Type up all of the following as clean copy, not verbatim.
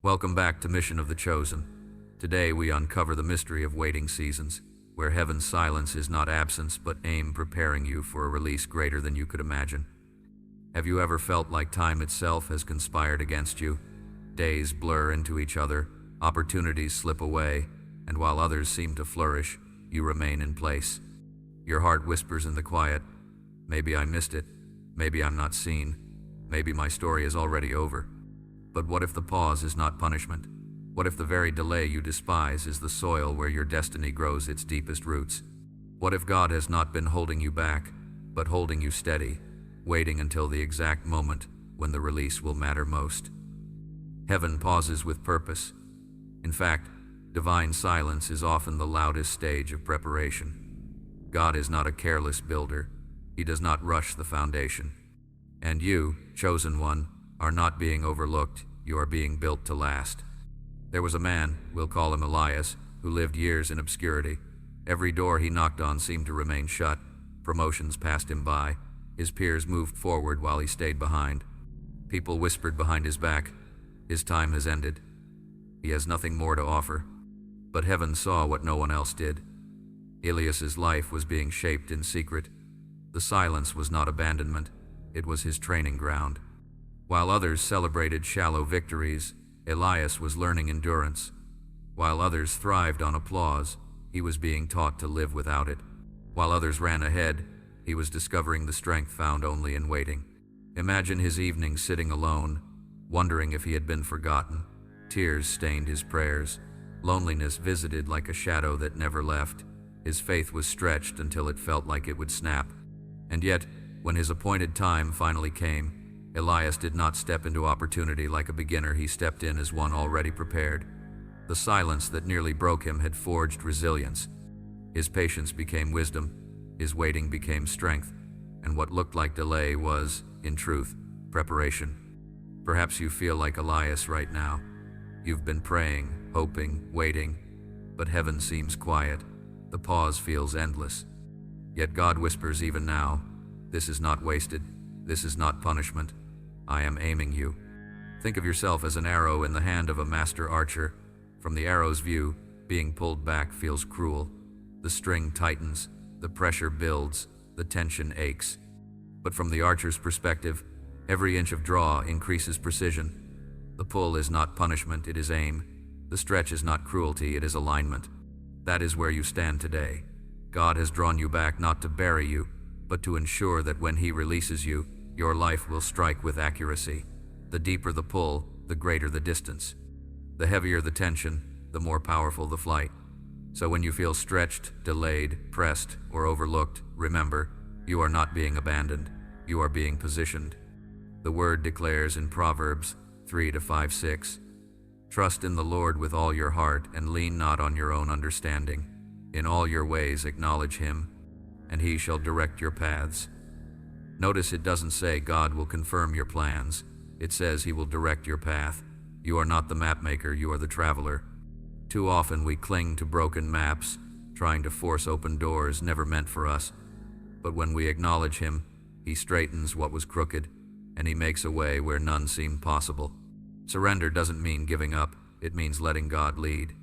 Welcome back to Mission of the Chosen. Today we uncover the mystery of waiting seasons, where heaven's silence is not absence but aim preparing you for a release greater than you could imagine. Have you ever felt like time itself has conspired against you? Days blur into each other, opportunities slip away, and while others seem to flourish, you remain in place. Your heart whispers in the quiet, maybe I missed it, maybe I'm not seen, maybe my story is already over. But what if the pause is not punishment? What if the very delay you despise is the soil where your destiny grows its deepest roots? What if God has not been holding you back, but holding you steady, waiting until the exact moment when the release will matter most? Heaven pauses with purpose. In fact, divine silence is often the loudest stage of preparation. God is not a careless builder. He does not rush the foundation. And you, chosen one, are not being overlooked, you are being built to last. There was a man, we'll call him Elias, who lived years in obscurity. Every door he knocked on seemed to remain shut. Promotions passed him by. His peers moved forward while he stayed behind. People whispered behind his back, his time has ended. He has nothing more to offer. But heaven saw what no one else did. Elias's life was being shaped in secret. The silence was not abandonment, it was his training ground. While others celebrated shallow victories, Elias was learning endurance. While others thrived on applause, he was being taught to live without it. While others ran ahead, he was discovering the strength found only in waiting. Imagine his evenings sitting alone, wondering if he had been forgotten. Tears stained his prayers. Loneliness visited like a shadow that never left. His faith was stretched until it felt like it would snap. And yet, when his appointed time finally came, Elias did not step into opportunity like a beginner, he stepped in as one already prepared. The silence that nearly broke him had forged resilience. His patience became wisdom, his waiting became strength, and what looked like delay was, in truth, preparation. Perhaps you feel like Elias right now. You've been praying, hoping, waiting, but heaven seems quiet. The pause feels endless. Yet God whispers even now, this is not wasted, this is not punishment. I am aiming you. Think of yourself as an arrow in the hand of a master archer. From the arrow's view, being pulled back feels cruel. The string tightens, the pressure builds, the tension aches. But from the archer's perspective, every inch of draw increases precision. The pull is not punishment, it is aim. The stretch is not cruelty, it is alignment. That is where you stand today. God has drawn you back not to bury you, but to ensure that when He releases you, your life will strike with accuracy. The deeper the pull, the greater the distance. The heavier the tension, the more powerful the flight. So when you feel stretched, delayed, pressed, or overlooked, remember, you are not being abandoned, you are being positioned. The Word declares in Proverbs 3-5-6, trust in the Lord with all your heart and lean not on your own understanding. In all your ways acknowledge Him, and He shall direct your paths. Notice it doesn't say God will confirm your plans. It says He will direct your path. You are not the map maker, you are the traveler. Too often we cling to broken maps, trying to force open doors never meant for us. But when we acknowledge Him, He straightens what was crooked, and He makes a way where none seemed possible. Surrender doesn't mean giving up, it means letting God lead.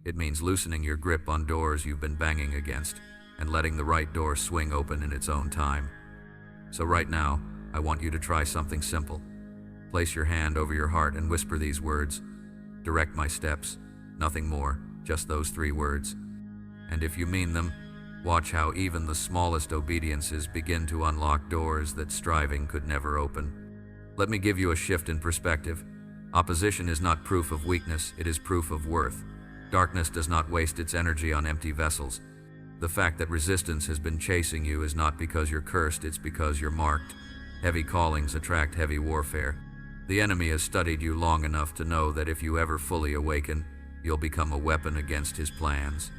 It means loosening your grip on doors you've been banging against, and letting the right door swing open in its own time. So right now, I want you to try something simple. Place your hand over your heart and whisper these words. Direct my steps, nothing more, just those 3 words. And if you mean them, watch how even the smallest obediences begin to unlock doors that striving could never open. Let me give you a shift in perspective. Opposition is not proof of weakness, it is proof of worth. Darkness does not waste its energy on empty vessels. The fact that resistance has been chasing you is not because you're cursed, it's because you're marked. Heavy callings attract heavy warfare. The enemy has studied you long enough to know that if you ever fully awaken, you'll become a weapon against his plans.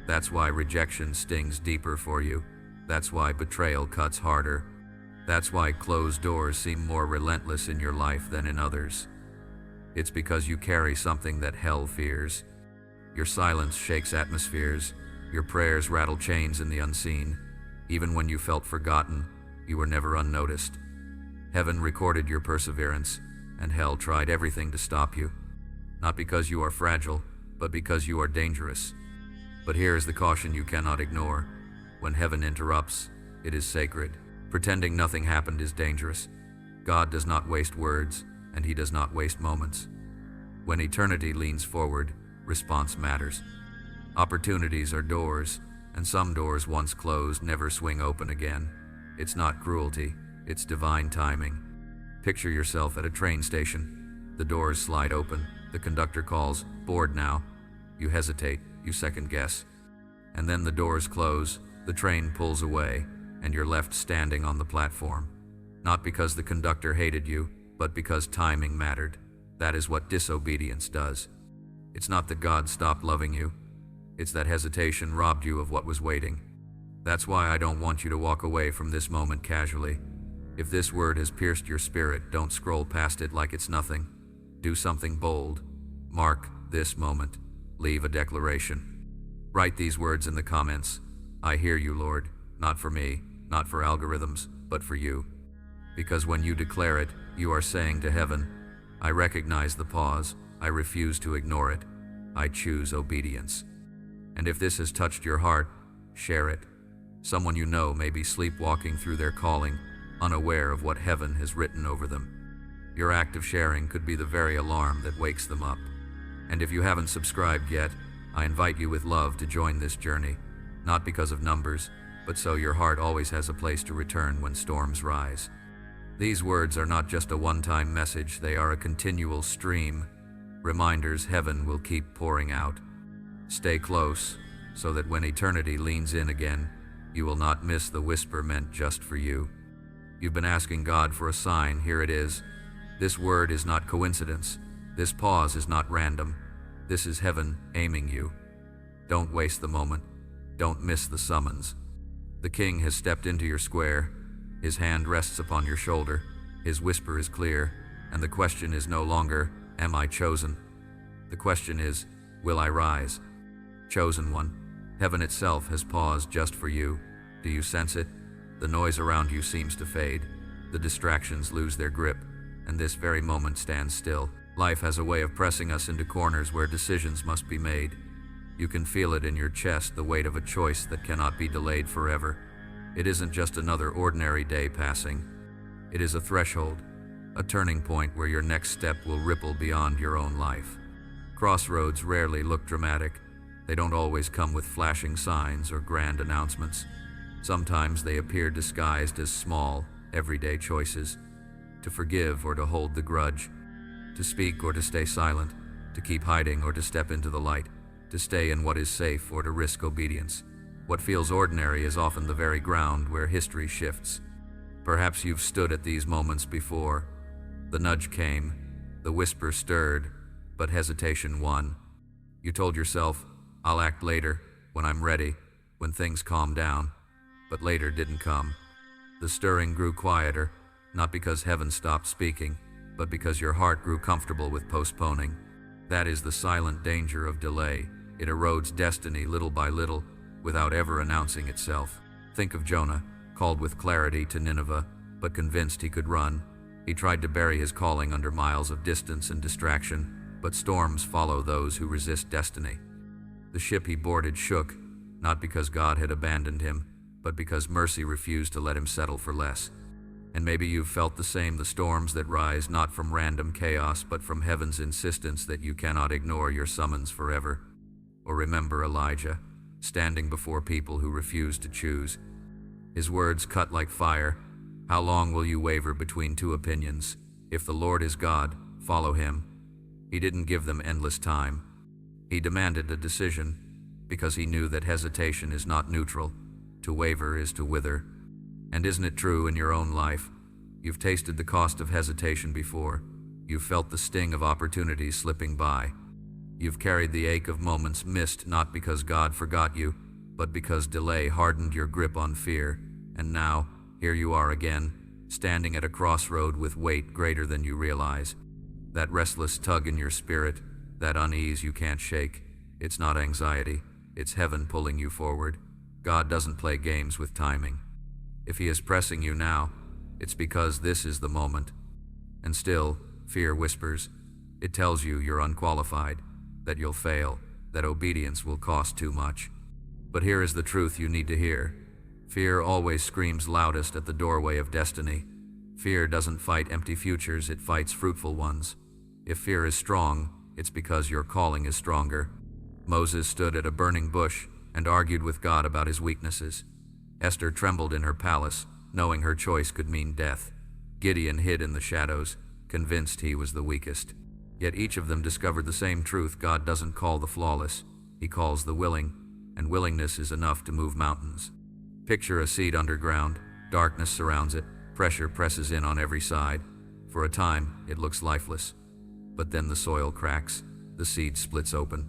That's why rejection stings deeper for you. That's why betrayal cuts harder. That's why closed doors seem more relentless in your life than in others. It's because you carry something that hell fears. Your silence shakes atmospheres. Your prayers rattle chains in the unseen. Even when you felt forgotten, you were never unnoticed. Heaven recorded your perseverance, and hell tried everything to stop you. not because you are fragile, but because you are dangerous. But here is the caution you cannot ignore. When heaven interrupts, it is sacred. Pretending nothing happened is dangerous. God does not waste words, and He does not waste moments. When eternity leans forward, response matters. Opportunities are doors, and some doors once closed never swing open again. It's not cruelty, it's divine timing. Picture yourself at a train station. The doors slide open, the conductor calls, "Board now." You hesitate, you second guess. And then the doors close, the train pulls away, and you're left standing on the platform. Not because the conductor hated you, but because timing mattered. That is what disobedience does. It's not that God stopped loving you. It's that hesitation robbed you of what was waiting. That's why I don't want you to walk away from this moment casually. If this word has pierced your spirit, don't scroll past it like it's nothing. Do something bold. Mark this moment. Leave a declaration. Write these words in the comments. I hear you, Lord, not for me, not for algorithms, but for you. Because when you declare it, you are saying to heaven, I recognize the pause, I refuse to ignore it, I choose obedience. And if this has touched your heart, share it. Someone you know may be sleepwalking through their calling, unaware of what heaven has written over them. Your act of sharing could be the very alarm that wakes them up. And if you haven't subscribed yet, I invite you with love to join this journey, not because of numbers, but so your heart always has a place to return when storms rise. These words are not just a one-time message, they are a continual stream, reminders heaven will keep pouring out. Stay close, so that when eternity leans in again, you will not miss the whisper meant just for you. You've been asking God for a sign, here it is. This word is not coincidence. This pause is not random. This is heaven aiming you. Don't waste the moment. Don't miss the summons. The King has stepped into your square. His hand rests upon your shoulder. His whisper is clear, and the question is no longer, am I chosen? The question is, will I rise? Chosen one. Heaven itself has paused just for you. Do you sense it? The noise around you seems to fade. The distractions lose their grip, and this very moment stands still. Life has a way of pressing us into corners where decisions must be made. You can feel it in your chest, the weight of a choice that cannot be delayed forever. It isn't just another ordinary day passing. It is a threshold, a turning point where your next step will ripple beyond your own life. Crossroads rarely look dramatic. They don't always come with flashing signs or grand announcements. Sometimes they appear disguised as small, everyday choices. To forgive or to hold the grudge. To speak or to stay silent. To keep hiding or to step into the light. To stay in what is safe or to risk obedience. What feels ordinary is often the very ground where history shifts. Perhaps you've stood at these moments before. The nudge came, the whisper stirred, but hesitation won. You told yourself, I'll act later, when I'm ready, when things calm down. But later didn't come. The stirring grew quieter, not because heaven stopped speaking, but because your heart grew comfortable with postponing. That is the silent danger of delay. It erodes destiny little by little, without ever announcing itself. Think of Jonah, called with clarity to Nineveh, but convinced he could run. He tried to bury his calling under miles of distance and distraction, but storms follow those who resist destiny. The ship he boarded shook, not because God had abandoned him, but because mercy refused to let him settle for less. And maybe you've felt the same, the storms that rise not from random chaos, but from heaven's insistence that you cannot ignore your summons forever. Or remember Elijah, standing before people who refused to choose. His words cut like fire. How long will you waver between two opinions? If the Lord is God, follow him. He didn't give them endless time. He demanded a decision, because he knew that hesitation is not neutral. To waver is to wither. And isn't it true in your own life? You've tasted the cost of hesitation before. You've felt the sting of opportunities slipping by. You've carried the ache of moments missed, not because God forgot you, but because delay hardened your grip on fear. And now, here you are again, standing at a crossroad with weight greater than you realize. That restless tug in your spirit, that unease you can't shake. It's not anxiety, it's heaven pulling you forward. God doesn't play games with timing. If he is pressing you now, it's because this is the moment. And still, fear whispers, It tells you you're unqualified, that you'll fail, that obedience will cost too much. But here is the truth you need to hear. Fear always screams loudest at the doorway of destiny. Fear doesn't fight empty futures, it fights fruitful ones. If fear is strong, it's because your calling is stronger. Moses stood at a burning bush and argued with God about his weaknesses. Esther trembled in her palace, knowing her choice could mean death. Gideon hid in the shadows, convinced he was the weakest. Yet each of them discovered the same truth: God doesn't call the flawless, He calls the willing, and willingness is enough to move mountains. Picture a seed underground, darkness surrounds it, pressure presses in on every side. For a time, it looks lifeless. But then the soil cracks, the seed splits open.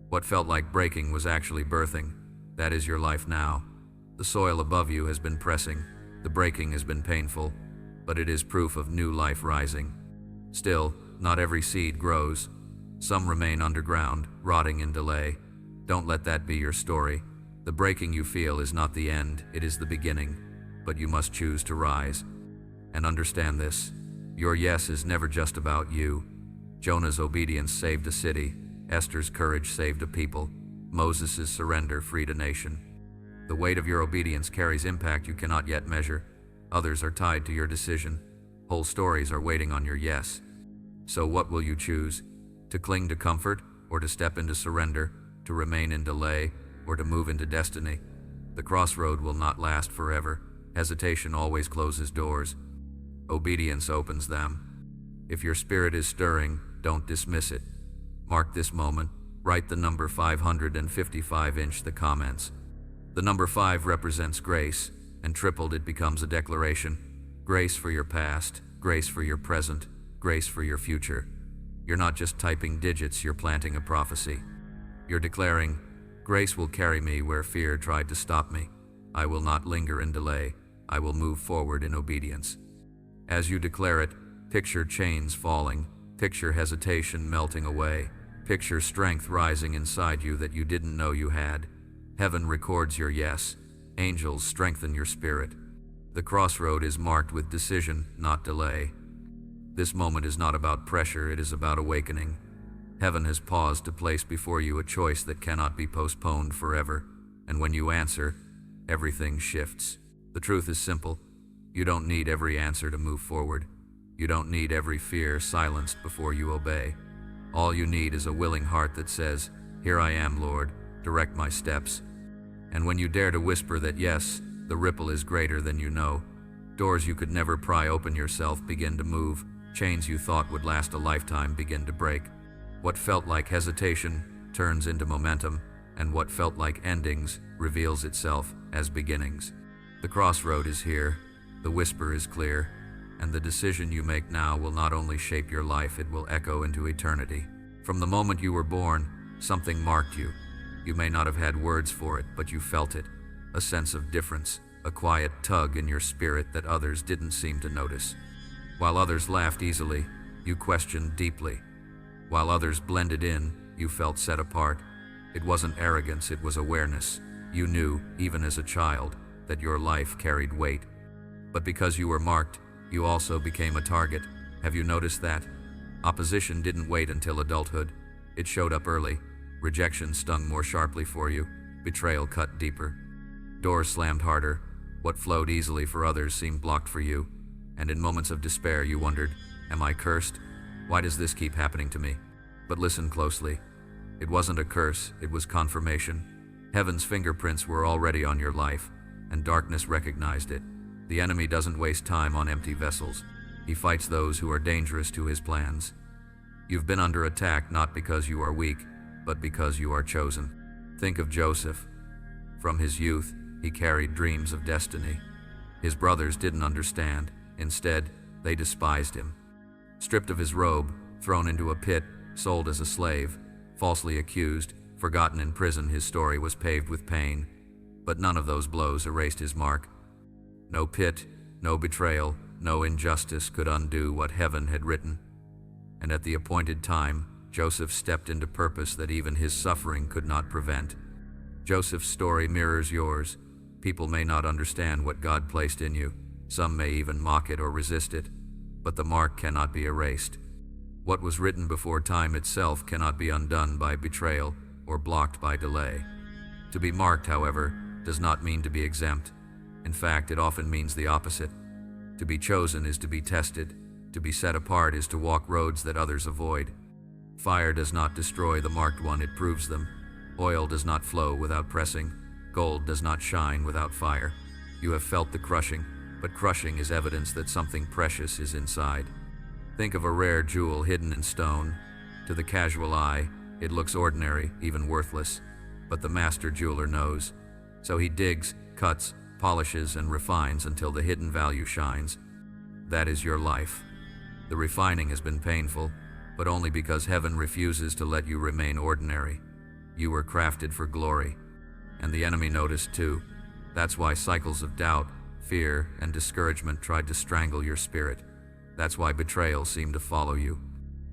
What felt like breaking was actually birthing. That is your life now. The soil above you has been pressing, the breaking has been painful, but it is proof of new life rising. Still, not every seed grows. Some remain underground, rotting in delay. Don't let that be your story. The breaking you feel is not the end, it is the beginning. But you must choose to rise. And understand this: your yes is never just about you. Jonah's obedience saved a city, Esther's courage saved a people, Moses' surrender freed a nation. The weight of your obedience carries impact you cannot yet measure. Others are tied to your decision. Whole stories are waiting on your yes. So what will you choose? To cling to comfort, or to step into surrender, to remain in delay, or to move into destiny? The crossroad will not last forever. Hesitation always closes doors. Obedience opens them. If your spirit is stirring, don't dismiss it. Mark this moment. Write the number 555 in the comments. The number 5 represents grace, and tripled it becomes a declaration. Grace for your past, grace for your present, grace for your future. You're not just typing digits, you're planting a prophecy. You're declaring, grace will carry me where fear tried to stop me. I will not linger in delay. I will move forward in obedience. As you declare it, picture chains falling, picture hesitation melting away, picture strength rising inside you that you didn't know you had. Heaven records your yes. Angels strengthen your spirit. The crossroad is marked with decision, not delay. This moment is not about pressure, it is about awakening. Heaven has paused to place before you a choice that cannot be postponed forever. And when you answer, everything shifts. The truth is simple. You don't need every answer to move forward. You don't need every fear silenced before you obey. All you need is a willing heart that says, "Here I am, Lord, direct my steps." And when you dare to whisper that yes, the ripple is greater than you know. Doors you could never pry open yourself begin to move. Chains you thought would last a lifetime begin to break. What felt like hesitation turns into momentum, and what felt like endings reveals itself as beginnings. The crossroad is here, the whisper is clear, and the decision you make now will not only shape your life, it will echo into eternity. From the moment you were born, something marked you. You may not have had words for it, but you felt it. A sense of difference, a quiet tug in your spirit that others didn't seem to notice. While others laughed easily, you questioned deeply. While others blended in, you felt set apart. It wasn't arrogance, it was awareness. You knew, even as a child, that your life carried weight. But because you were marked, you also became a target. Have you noticed that? Opposition didn't wait until adulthood. It showed up early. Rejection stung more sharply for you. Betrayal cut deeper. Doors slammed harder. What flowed easily for others seemed blocked for you. And in moments of despair you wondered, am I cursed? Why does this keep happening to me? But listen closely. It wasn't a curse, it was confirmation. Heaven's fingerprints were already on your life, and darkness recognized it. The enemy doesn't waste time on empty vessels. He fights those who are dangerous to his plans. You've been under attack not because you are weak, but because you are chosen. Think of Joseph. From his youth, he carried dreams of destiny. His brothers didn't understand. Instead, they despised him. Stripped of his robe, thrown into a pit, sold as a slave, falsely accused, forgotten in prison, his story was paved with pain. But none of those blows erased his mark. No pit, no betrayal, no injustice could undo what heaven had written. And at the appointed time, Joseph stepped into purpose that even his suffering could not prevent. Joseph's story mirrors yours. People may not understand what God placed in you. Some may even mock it or resist it. But the mark cannot be erased. What was written before time itself cannot be undone by betrayal or blocked by delay. To be marked, however, does not mean to be exempt. In fact, it often means the opposite. To be chosen is to be tested. To be set apart is to walk roads that others avoid. Fire does not destroy the marked one, it proves them. Oil does not flow without pressing. Gold does not shine without fire. You have felt the crushing, but crushing is evidence that something precious is inside. Think of a rare jewel hidden in stone. To the casual eye, it looks ordinary, even worthless. But the master jeweler knows. So he digs, cuts, polishes, and refines until the hidden value shines. That is your life. The refining has been painful, but only because heaven refuses to let you remain ordinary. You were crafted for glory. And the enemy noticed too. That's why cycles of doubt, fear, and discouragement tried to strangle your spirit. That's why betrayal seemed to follow you.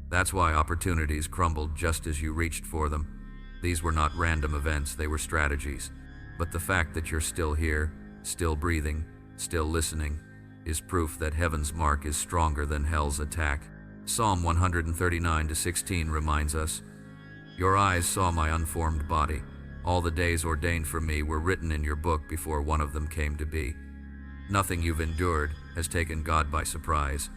That's why opportunities crumbled just as you reached for them. These were not random events, they were strategies. But the fact that you're still here, still breathing, still listening, is proof that heaven's mark is stronger than hell's attack. Psalm 139:16 reminds us, "Your eyes saw my unformed body. All the days ordained for me were written in your book before one of them came to be." Nothing you've endured has taken God by surprise.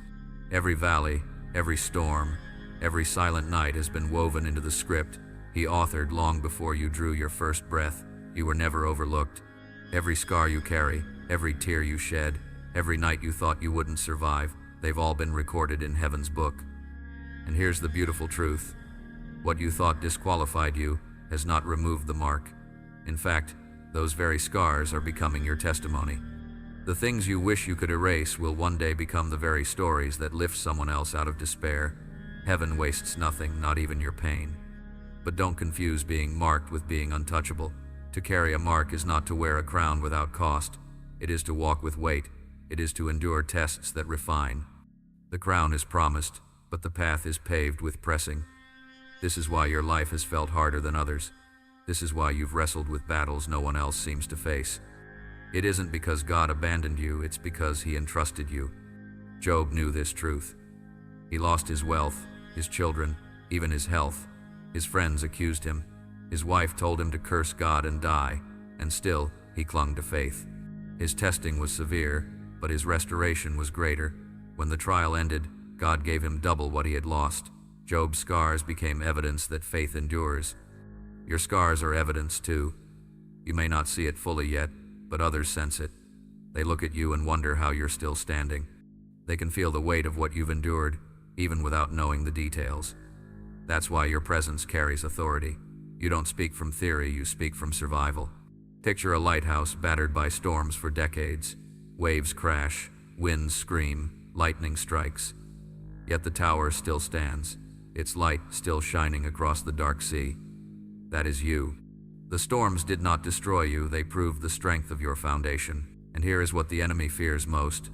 Every valley, every storm, every silent night has been woven into the script He authored long before you drew your first breath. You were never overlooked. Every scar you carry, every tear you shed, every night you thought you wouldn't survive, they've all been recorded in heaven's book. And here's the beautiful truth. What you thought disqualified you has not removed the mark. In fact, those very scars are becoming your testimony. The things you wish you could erase will one day become the very stories that lift someone else out of despair. Heaven wastes nothing, not even your pain. But don't confuse being marked with being untouchable. To carry a mark is not to wear a crown without cost. It is to walk with weight. It is to endure tests that refine. The crown is promised, but the path is paved with pressing. This is why your life has felt harder than others. This is why you've wrestled with battles no one else seems to face. It isn't because God abandoned you, it's because He entrusted you. Job knew this truth. He lost his wealth, his children, even his health. His friends accused him. His wife told him to curse God and die, and still he clung to faith. His testing was severe, but his restoration was greater. When the trial ended, God gave him double what he had lost. Job's scars became evidence that faith endures. Your scars are evidence too. You may not see it fully yet, but others sense it. They look at you and wonder how you're still standing. They can feel the weight of what you've endured, even without knowing the details. That's why your presence carries authority. You don't speak from theory, you speak from survival. Picture a lighthouse battered by storms for decades. Waves crash, winds scream, lightning strikes. Yet the tower still stands, its light still shining across the dark sea. That is you. The storms did not destroy you, they proved the strength of your foundation. And here is what the enemy fears most,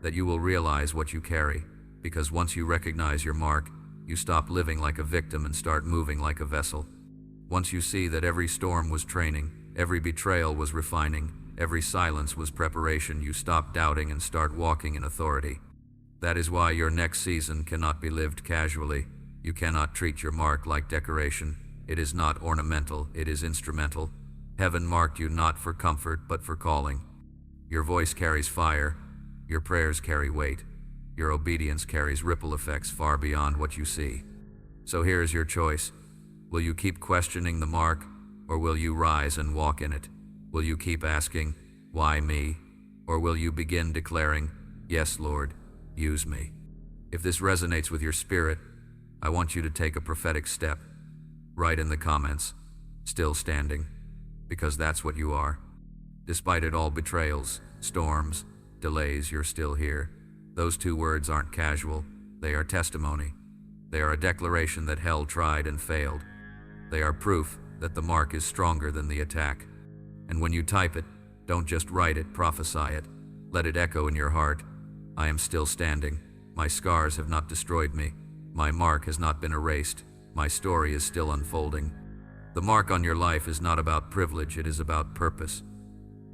that you will realize what you carry, because once you recognize your mark, you stop living like a victim and start moving like a vessel. Once you see that every storm was training, every betrayal was refining, every silence was preparation, you stop doubting and start walking in authority. That is why your next season cannot be lived casually. You cannot treat your mark like decoration. It is not ornamental, it is instrumental. Heaven marked you not for comfort, but for calling. Your voice carries fire. Your prayers carry weight. Your obedience carries ripple effects far beyond what you see. So here is your choice. Will you keep questioning the mark, or will you rise and walk in it? Will you keep asking, "Why me?" Or will you begin declaring, "Yes, Lord, use me"? If this resonates with your spirit, I want you to take a prophetic step. Write in the comments, "Still standing," because that's what you are. Despite it all, betrayals, storms, delays, you're still here. Those two words aren't casual, they are testimony. They are a declaration that hell tried and failed. They are proof that the mark is stronger than the attack. And when you type it, don't just write it, prophesy it. Let it echo in your heart. I am still standing. My scars have not destroyed me. My mark has not been erased. My story is still unfolding. The mark on your life is not about privilege, it is about purpose.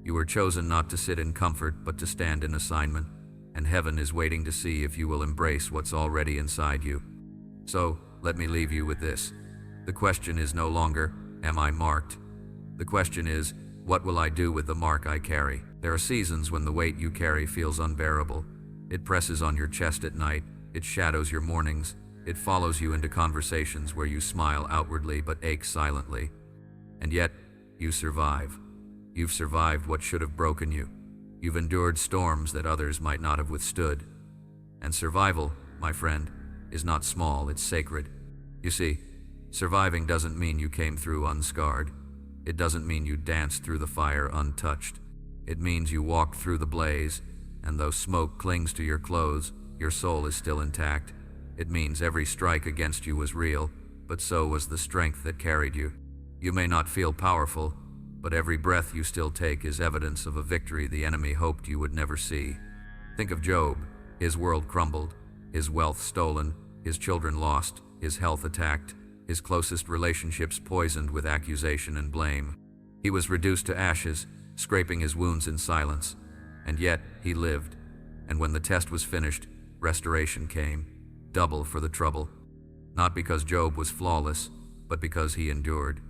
You were chosen not to sit in comfort, but to stand in assignment. And heaven is waiting to see if you will embrace what's already inside you. So, let me leave you with this. The question is no longer, am I marked? The question is, what will I do with the mark I carry? There are seasons when the weight you carry feels unbearable. It presses on your chest at night, it shadows your mornings, it follows you into conversations where you smile outwardly but ache silently. And yet, you survive. You've survived what should have broken you. You've endured storms that others might not have withstood. And survival, my friend, is not small, it's sacred. You see, surviving doesn't mean you came through unscarred. It doesn't mean you danced through the fire untouched. It means you walked through the blaze, and though smoke clings to your clothes, your soul is still intact. It means every strike against you was real, but so was the strength that carried you. You may not feel powerful, but every breath you still take is evidence of a victory the enemy hoped you would never see. Think of Job. His world crumbled, his wealth stolen, his children lost, his health attacked, his closest relationships poisoned with accusation and blame. He was reduced to ashes, scraping his wounds in silence, and yet he lived. And when the test was finished, restoration came, double for the trouble. Not because Job was flawless, but because he endured.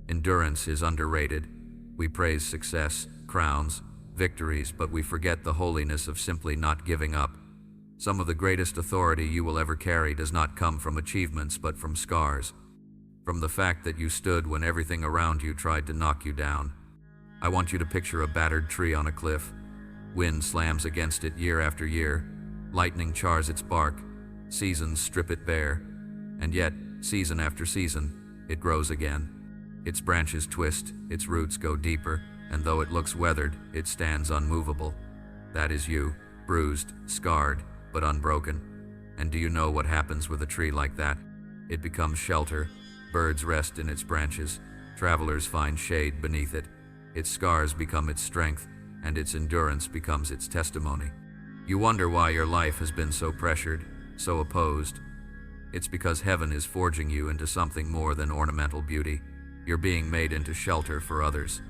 Endurance is underrated. We praise success, crowns, victories, but we forget the holiness of simply not giving up. Some of the greatest authority you will ever carry does not come from achievements but from scars. From the fact that you stood when everything around you tried to knock you down. I want you to picture a battered tree on a cliff. Wind slams against it year after year. Lightning chars its bark. Seasons strip it bare. And yet, season after season, it grows again. Its branches twist, its roots go deeper, and though it looks weathered, it stands unmovable. That is you, bruised, scarred, but unbroken. And do you know what happens with a tree like that? It becomes shelter. Birds rest in its branches. Travelers find shade beneath it. Its scars become its strength, and its endurance becomes its testimony. You wonder why your life has been so pressured, so opposed. It's because heaven is forging you into something more than ornamental beauty. You're being made into shelter for others.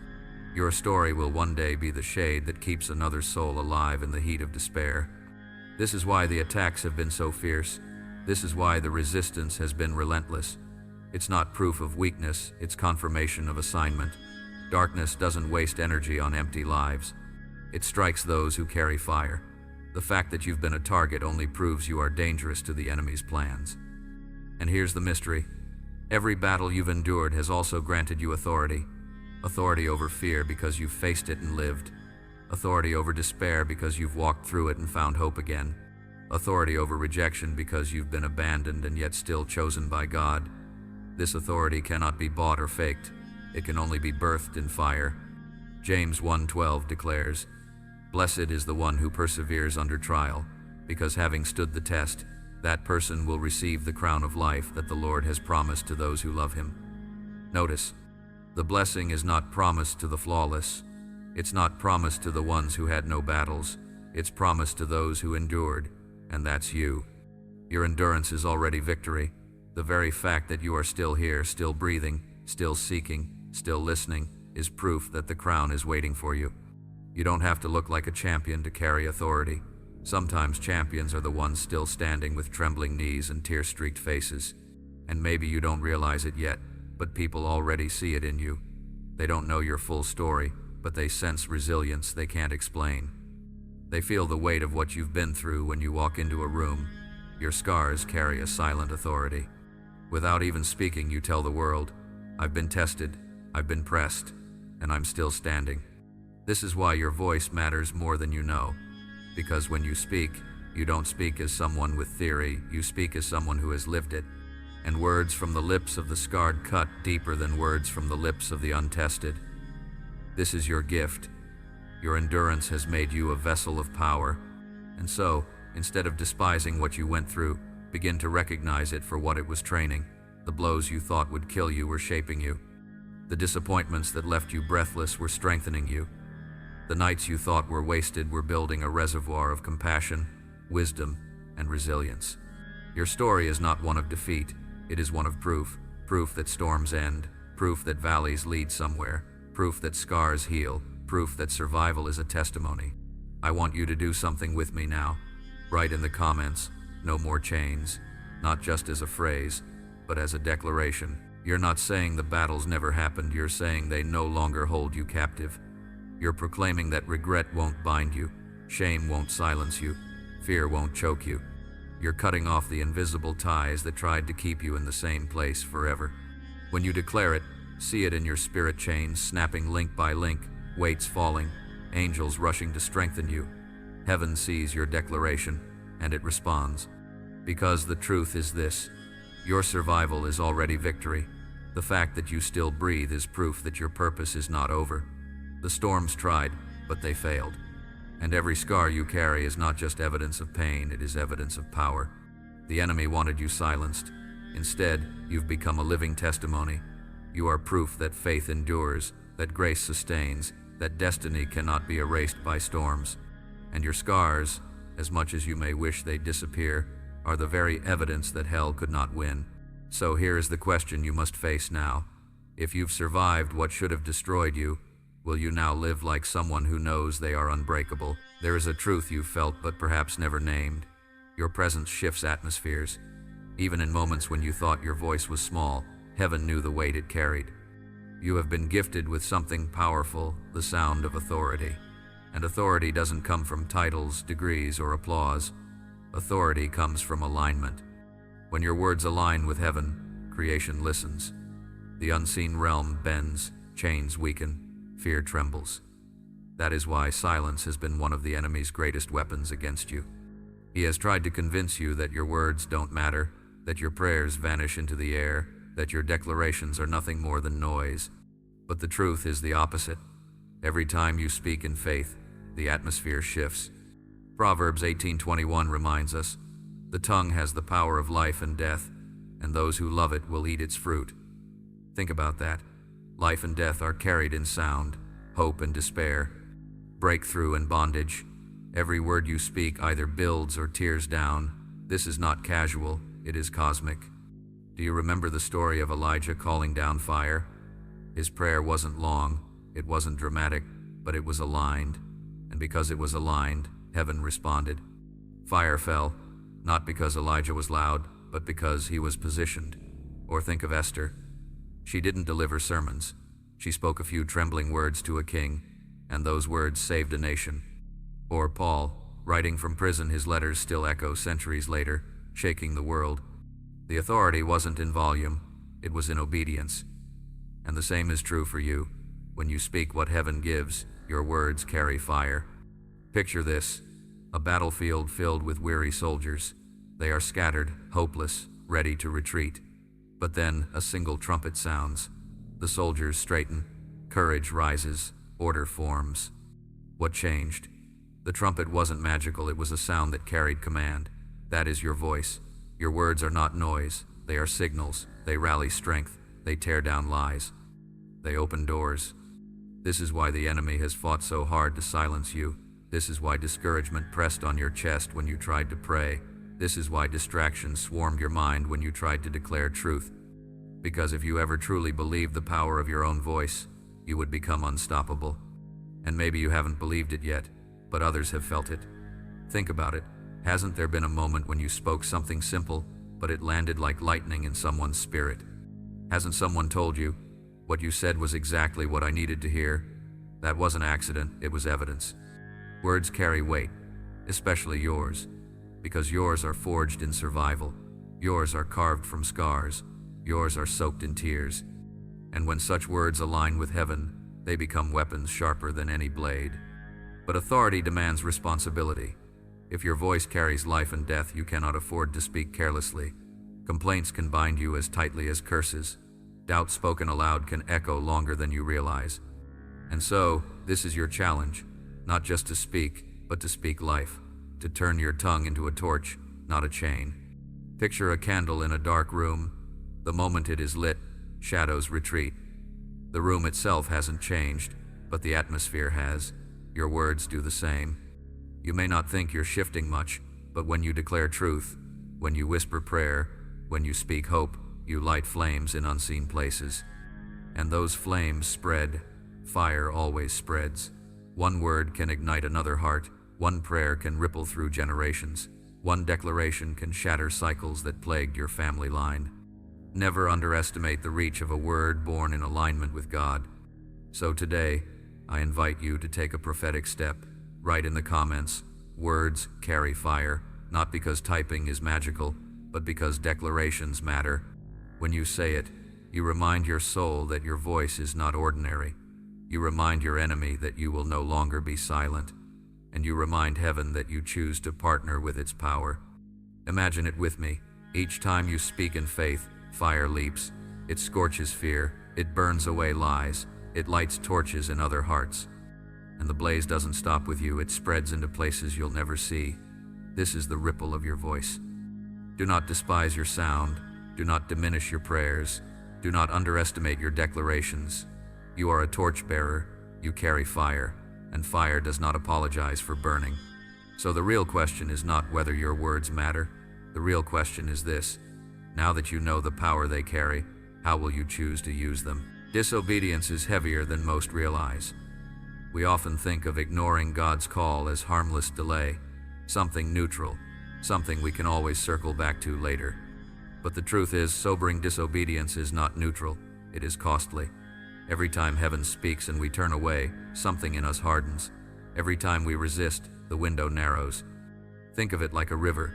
Your story will one day be the shade that keeps another soul alive in the heat of despair. This is why the attacks have been so fierce. This is why the resistance has been relentless. It's not proof of weakness, it's confirmation of assignment. Darkness doesn't waste energy on empty lives. It strikes those who carry fire. The fact that you've been a target only proves you are dangerous to the enemy's plans. And here's the mystery. Every battle you've endured has also granted you authority. Authority over fear because you've faced it and lived. Authority over despair because you've walked through it and found hope again. Authority over rejection because you've been abandoned and yet still chosen by God. This authority cannot be bought or faked. It can only be birthed in fire. James 1:12 declares, "Blessed is the one who perseveres under trial, because having stood the test, that person will receive the crown of life that the Lord has promised to those who love him." Notice, the blessing is not promised to the flawless. It's not promised to the ones who had no battles. It's promised to those who endured, and that's you. Your endurance is already victory. The very fact that you are still here, still breathing, still seeking, still listening, is proof that the crown is waiting for you. You don't have to look like a champion to carry authority. Sometimes champions are the ones still standing with trembling knees and tear-streaked faces. And maybe you don't realize it yet, but people already see it in you. They don't know your full story, but they sense resilience they can't explain. They feel the weight of what you've been through when you walk into a room. Your scars carry a silent authority. Without even speaking, you tell the world, "I've been tested, I've been pressed, and I'm still standing." This is why your voice matters more than you know. Because when you speak, you don't speak as someone with theory, you speak as someone who has lived it. And words from the lips of the scarred cut deeper than words from the lips of the untested. This is your gift. Your endurance has made you a vessel of power. And so, instead of despising what you went through, begin to recognize it for what it was training. The blows you thought would kill you were shaping you. The disappointments that left you breathless were strengthening you. The nights you thought were wasted were building a reservoir of compassion, wisdom, and resilience. Your story is not one of defeat, it is one of proof. Proof that storms end, proof that valleys lead somewhere, proof that scars heal, proof that survival is a testimony. I want you to do something with me now. Write in the comments, "No more chains." not just as a phrase, but as a declaration. You're not saying the battles never happened, you're saying they no longer hold you captive. You're proclaiming that regret won't bind you, shame won't silence you, fear won't choke you. You're cutting off the invisible ties that tried to keep you in the same place forever. When you declare it, see it in your spirit chains snapping link by link, weights falling, angels rushing to strengthen you. Heaven sees your declaration, and it responds. Because the truth is this: your survival is already victory. The fact that you still breathe is proof that your purpose is not over. The storms tried, but they failed. And every scar you carry is not just evidence of pain, it is evidence of power. The enemy wanted you silenced. Instead, you've become a living testimony. You are proof that faith endures, that grace sustains, that destiny cannot be erased by storms. And your scars, as much as you may wish they'd disappear, are the very evidence that hell could not win. So here is the question you must face now. If you've survived what should have destroyed you, will you now live like someone who knows they are unbreakable? There is a truth you've felt but perhaps never named. Your presence shifts atmospheres. Even in moments when you thought your voice was small, heaven knew the weight it carried. You have been gifted with something powerful, the sound of authority. And authority doesn't come from titles, degrees, or applause. Authority comes from alignment. When your words align with heaven, creation listens. The unseen realm bends, chains weaken, fear trembles. That is why silence has been one of the enemy's greatest weapons against you. He has tried to convince you that your words don't matter, that your prayers vanish into the air, that your declarations are nothing more than noise. But the truth is the opposite. Every time you speak in faith, the atmosphere shifts. Proverbs 18:21 reminds us, "The tongue has the power of life and death, and those who love it will eat its fruit." Think about that. Life and death are carried in sound, hope and despair, breakthrough and bondage. Every word you speak either builds or tears down. This is not casual, it is cosmic. Do you remember the story of Elijah calling down fire? His prayer wasn't long, it wasn't dramatic, but it was aligned. And because it was aligned, heaven responded. Fire fell, not because Elijah was loud, but because he was positioned. Or think of Esther. She didn't deliver sermons. She spoke a few trembling words to a king, and those words saved a nation. Or Paul, writing from prison, his letters still echo centuries later, shaking the world. The authority wasn't in volume, it was in obedience. And the same is true for you. When you speak what heaven gives, your words carry fire. Picture this: a battlefield filled with weary soldiers. They are scattered, hopeless, ready to retreat. But then a single trumpet sounds. The soldiers straighten, courage rises, order forms. What changed? The trumpet wasn't magical, it was a sound that carried command. That is your voice. Your words are not noise, they are signals. They rally strength, they tear down lies. They open doors. This is why the enemy has fought so hard to silence you. This is why discouragement pressed on your chest when you tried to pray. This is why distractions swarmed your mind when you tried to declare truth. Because if you ever truly believed the power of your own voice, you would become unstoppable. And maybe you haven't believed it yet, but others have felt it. Think about it. Hasn't there been a moment when you spoke something simple, but it landed like lightning in someone's spirit? Hasn't someone told you, "What you said was exactly what I needed to hear"? That wasn't accident, it was evidence. Words carry weight, especially yours, because yours are forged in survival. Yours are carved from scars. Yours are soaked in tears. And when such words align with heaven, they become weapons sharper than any blade. But authority demands responsibility. If your voice carries life and death, you cannot afford to speak carelessly. Complaints can bind you as tightly as curses. Doubt spoken aloud can echo longer than you realize. And so, this is your challenge, not just to speak, but to speak life, to turn your tongue into a torch, not a chain. Picture a candle in a dark room. The moment it is lit, shadows retreat. The room itself hasn't changed, but the atmosphere has. Your words do the same. You may not think you're shifting much, but when you declare truth, when you whisper prayer, when you speak hope, you light flames in unseen places. And those flames spread. Fire always spreads. One word can ignite another heart. One prayer can ripple through generations. One declaration can shatter cycles that plagued your family line. Never underestimate the reach of a word born in alignment with God. So today, I invite you to take a prophetic step. Write in the comments, "Words carry fire," not because typing is magical, but because declarations matter. When you say it, you remind your soul that your voice is not ordinary. You remind your enemy that you will no longer be silent. And you remind heaven that you choose to partner with its power. Imagine it with me. Each time you speak in faith, fire leaps. It scorches fear. It burns away lies. It lights torches in other hearts. And the blaze doesn't stop with you. It spreads into places you'll never see. This is the ripple of your voice. Do not despise your sound. Do not diminish your prayers. Do not underestimate your declarations. You are a torchbearer. You carry fire. And fire does not apologize for burning. So the real question is not whether your words matter. The real question is this: now that you know the power they carry, how will you choose to use them? Disobedience is heavier than most realize. We often think of ignoring God's call as harmless delay, something neutral, something we can always circle back to later. But the truth is, sobering disobedience is not neutral, it is costly. Every time heaven speaks and we turn away, something in us hardens. Every time we resist, the window narrows. Think of it like a river.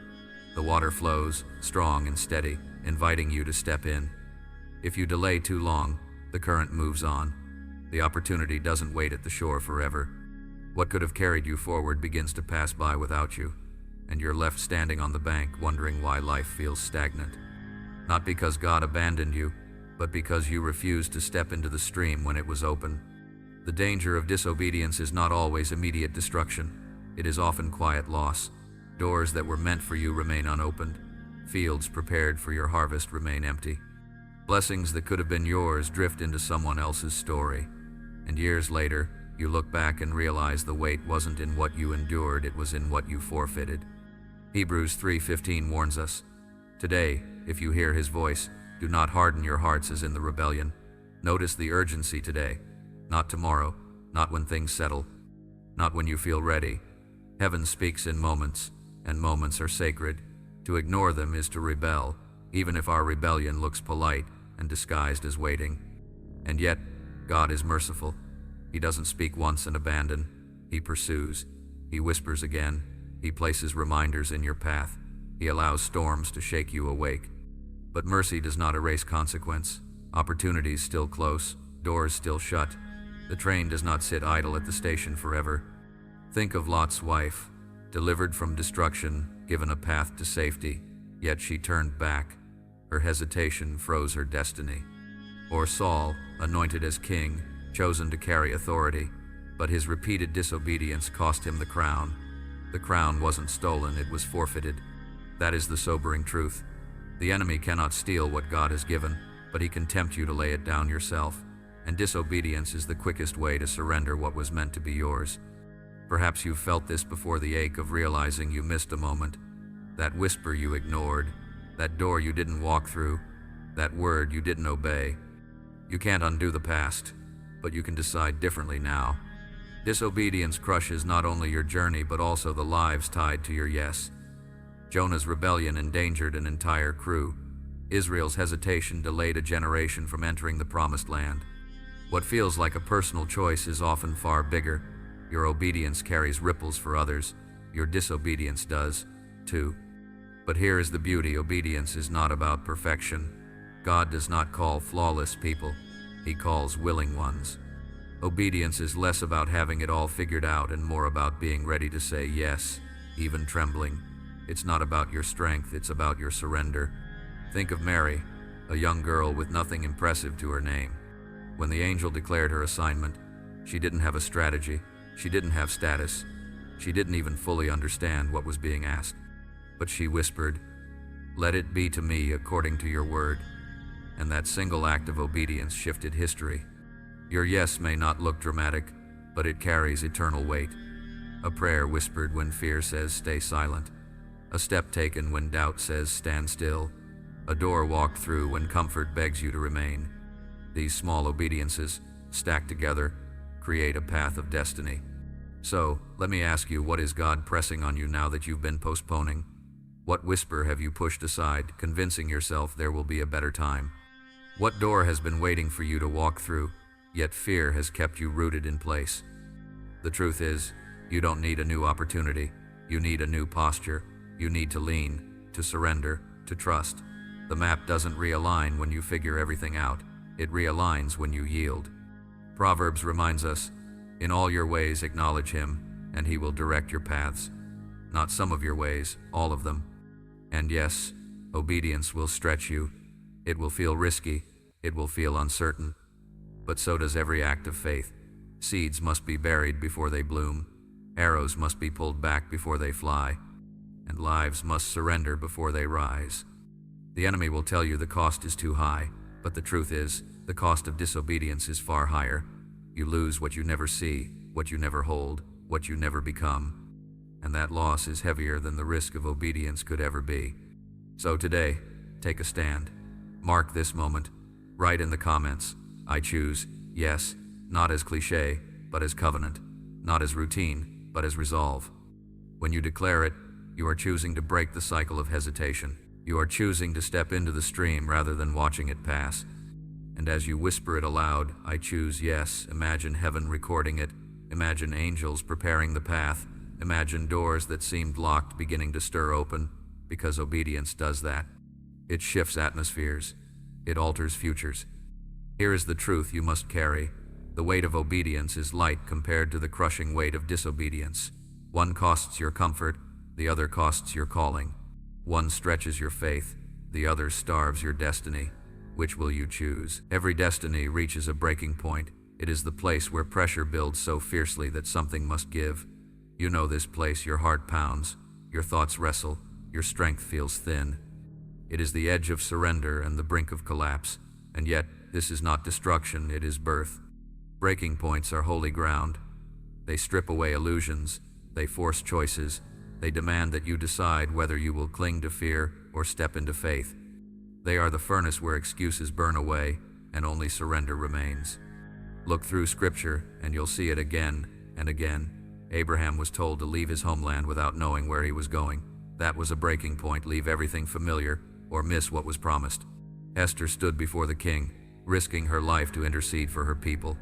The water flows, strong and steady, inviting you to step in. If you delay too long, the current moves on. The opportunity doesn't wait at the shore forever. What could have carried you forward begins to pass by without you, and you're left standing on the bank wondering why life feels stagnant. Not because God abandoned you, but because you refused to step into the stream when it was open. The danger of disobedience is not always immediate destruction. It is often quiet loss. Doors that were meant for you remain unopened. Fields prepared for your harvest remain empty. Blessings that could have been yours drift into someone else's story. And years later, you look back and realize the weight wasn't in what you endured, it was in what you forfeited. Hebrews 3:15 warns us, "Today, if you hear his voice, do not harden your hearts as in the rebellion." Notice the urgency today. Not tomorrow, not when things settle, not when you feel ready. Heaven speaks in moments, and moments are sacred. To ignore them is to rebel, even if our rebellion looks polite and disguised as waiting. And yet, God is merciful. He doesn't speak once and abandon. He pursues. He whispers again. He places reminders in your path. He allows storms to shake you awake. But mercy does not erase consequence. Opportunities still close, doors still shut. The train does not sit idle at the station forever. Think of Lot's wife, delivered from destruction, given a path to safety, yet she turned back. Her hesitation froze her destiny. Or Saul, anointed as king, chosen to carry authority, but his repeated disobedience cost him the crown. The crown wasn't stolen, it was forfeited. That is the sobering truth. The enemy cannot steal what God has given, but he can tempt you to lay it down yourself. And disobedience is the quickest way to surrender what was meant to be yours. Perhaps you've felt this before, the ache of realizing you missed a moment. That whisper you ignored, that door you didn't walk through, that word you didn't obey. You can't undo the past, but you can decide differently now. Disobedience crushes not only your journey but also the lives tied to your yes. Jonah's rebellion endangered an entire crew. Israel's hesitation delayed a generation from entering the promised land. What feels like a personal choice is often far bigger. Your obedience carries ripples for others. Your disobedience does, too. But here is the beauty: obedience is not about perfection. God does not call flawless people. He calls willing ones. Obedience is less about having it all figured out and more about being ready to say yes, even trembling. It's not about your strength, it's about your surrender. Think of Mary, a young girl with nothing impressive to her name. When the angel declared her assignment, she didn't have a strategy, she didn't have status, she didn't even fully understand what was being asked. But she whispered, "Let it be to me according to your word." And that single act of obedience shifted history. Your yes may not look dramatic, but it carries eternal weight. A prayer whispered when fear says stay silent. A step taken when doubt says stand still. A door walked through when comfort begs you to remain. These small obediences, stacked together, create a path of destiny. So, let me ask you, what is God pressing on you now that you've been postponing? What whisper have you pushed aside, convincing yourself there will be a better time? What door has been waiting for you to walk through, yet fear has kept you rooted in place? The truth is, you don't need a new opportunity. You need a new posture. You need to lean, to surrender, to trust. The map doesn't realign when you figure everything out. It realigns when you yield. Proverbs reminds us, "In all your ways acknowledge him, and he will direct your paths." Not some of your ways, all of them. And yes, obedience will stretch you. It will feel risky. It will feel uncertain. But so does every act of faith. Seeds must be buried before they bloom. Arrows must be pulled back before they fly. And lives must surrender before they rise. The enemy will tell you the cost is too high, but the truth is, the cost of disobedience is far higher. You lose what you never see, what you never hold, what you never become. And that loss is heavier than the risk of obedience could ever be. So today, take a stand. Mark this moment. Write in the comments, "I choose, yes," not as cliche, but as covenant. Not as routine, but as resolve. When you declare it, you are choosing to break the cycle of hesitation. You are choosing to step into the stream rather than watching it pass. And as you whisper it aloud, "I choose yes," imagine heaven recording it. Imagine angels preparing the path. Imagine doors that seemed locked beginning to stir open, because obedience does that. It shifts atmospheres. It alters futures. Here is the truth you must carry. The weight of obedience is light compared to the crushing weight of disobedience. One costs your comfort, the other costs your calling. One stretches your faith, the other starves your destiny. Which will you choose? Every destiny reaches a breaking point. It is the place where pressure builds so fiercely that something must give. You know this place. Your heart pounds, your thoughts wrestle, your strength feels thin. It is the edge of surrender and the brink of collapse. And yet, this is not destruction, it is birth. Breaking points are holy ground. They strip away illusions, they force choices, they demand that you decide whether you will cling to fear or step into faith. They are the furnace where excuses burn away and only surrender remains. Look through Scripture and you'll see it again and again. Abraham was told to leave his homeland without knowing where he was going. That was a breaking point. Leave everything familiar or miss what was promised. Esther stood before the king, risking her life to intercede for her people.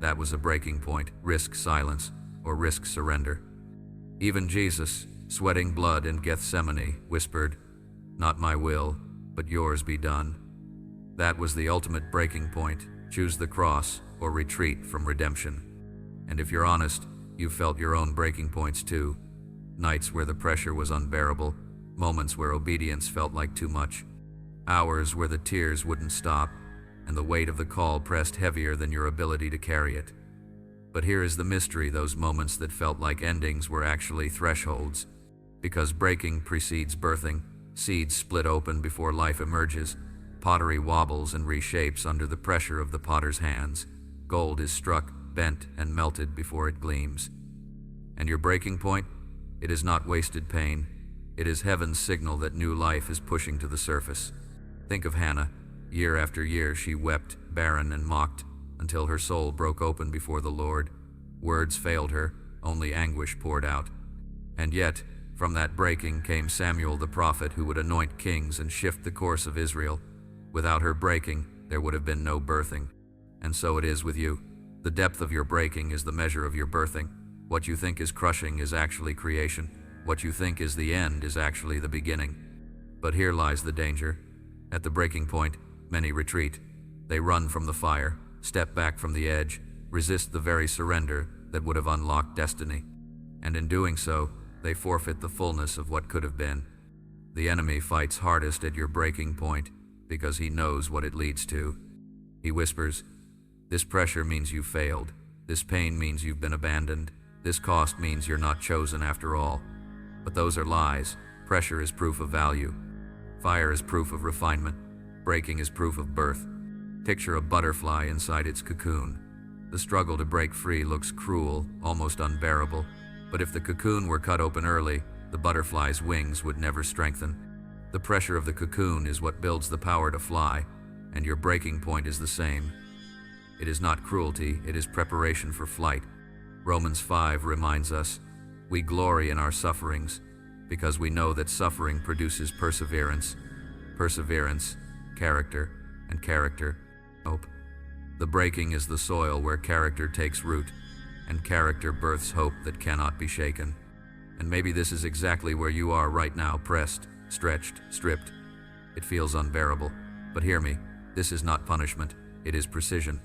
That was a breaking point. Risk silence or risk surrender. Even Jesus, sweating blood in Gethsemane, whispered, "Not my will, but yours be done." That was the ultimate breaking point. Choose the cross or retreat from redemption. And if you're honest, you felt your own breaking points too. Nights where the pressure was unbearable, moments where obedience felt like too much, hours where the tears wouldn't stop, and the weight of the call pressed heavier than your ability to carry it. But here is the mystery: those moments that felt like endings were actually thresholds. Because breaking precedes birthing, seeds split open before life emerges, pottery wobbles and reshapes under the pressure of the potter's hands, gold is struck, bent, and melted before it gleams. And your breaking point? It is not wasted pain. It is heaven's signal that new life is pushing to the surface. Think of Hannah. Year after year she wept, barren and mocked, until her soul broke open before the Lord. Words failed her, only anguish poured out. And yet, from that breaking came Samuel the prophet, who would anoint kings and shift the course of Israel. Without her breaking, there would have been no birthing. And so it is with you. The depth of your breaking is the measure of your birthing. What you think is crushing is actually creation. What you think is the end is actually the beginning. But here lies the danger. At the breaking point, many retreat. They run from the fire, step back from the edge, resist the very surrender that would have unlocked destiny. And in doing so, they forfeit the fullness of what could have been. The enemy fights hardest at your breaking point because he knows what it leads to. He whispers, "This pressure means you failed. This pain means you've been abandoned. This cost means you're not chosen after all." But those are lies. Pressure is proof of value. Fire is proof of refinement. Breaking is proof of birth. Picture a butterfly inside its cocoon. The struggle to break free looks cruel, almost unbearable. But if the cocoon were cut open early, the butterfly's wings would never strengthen. The pressure of the cocoon is what builds the power to fly, and your breaking point is the same. It is not cruelty, it is preparation for flight. Romans 5 reminds us, "We glory in our sufferings, because we know that suffering produces perseverance, perseverance, character, and character, hope. The breaking is the soil where character takes root, and character births hope that cannot be shaken. And maybe this is exactly where you are right now, pressed, stretched, stripped. It feels unbearable. But hear me, this is not punishment, it is precision.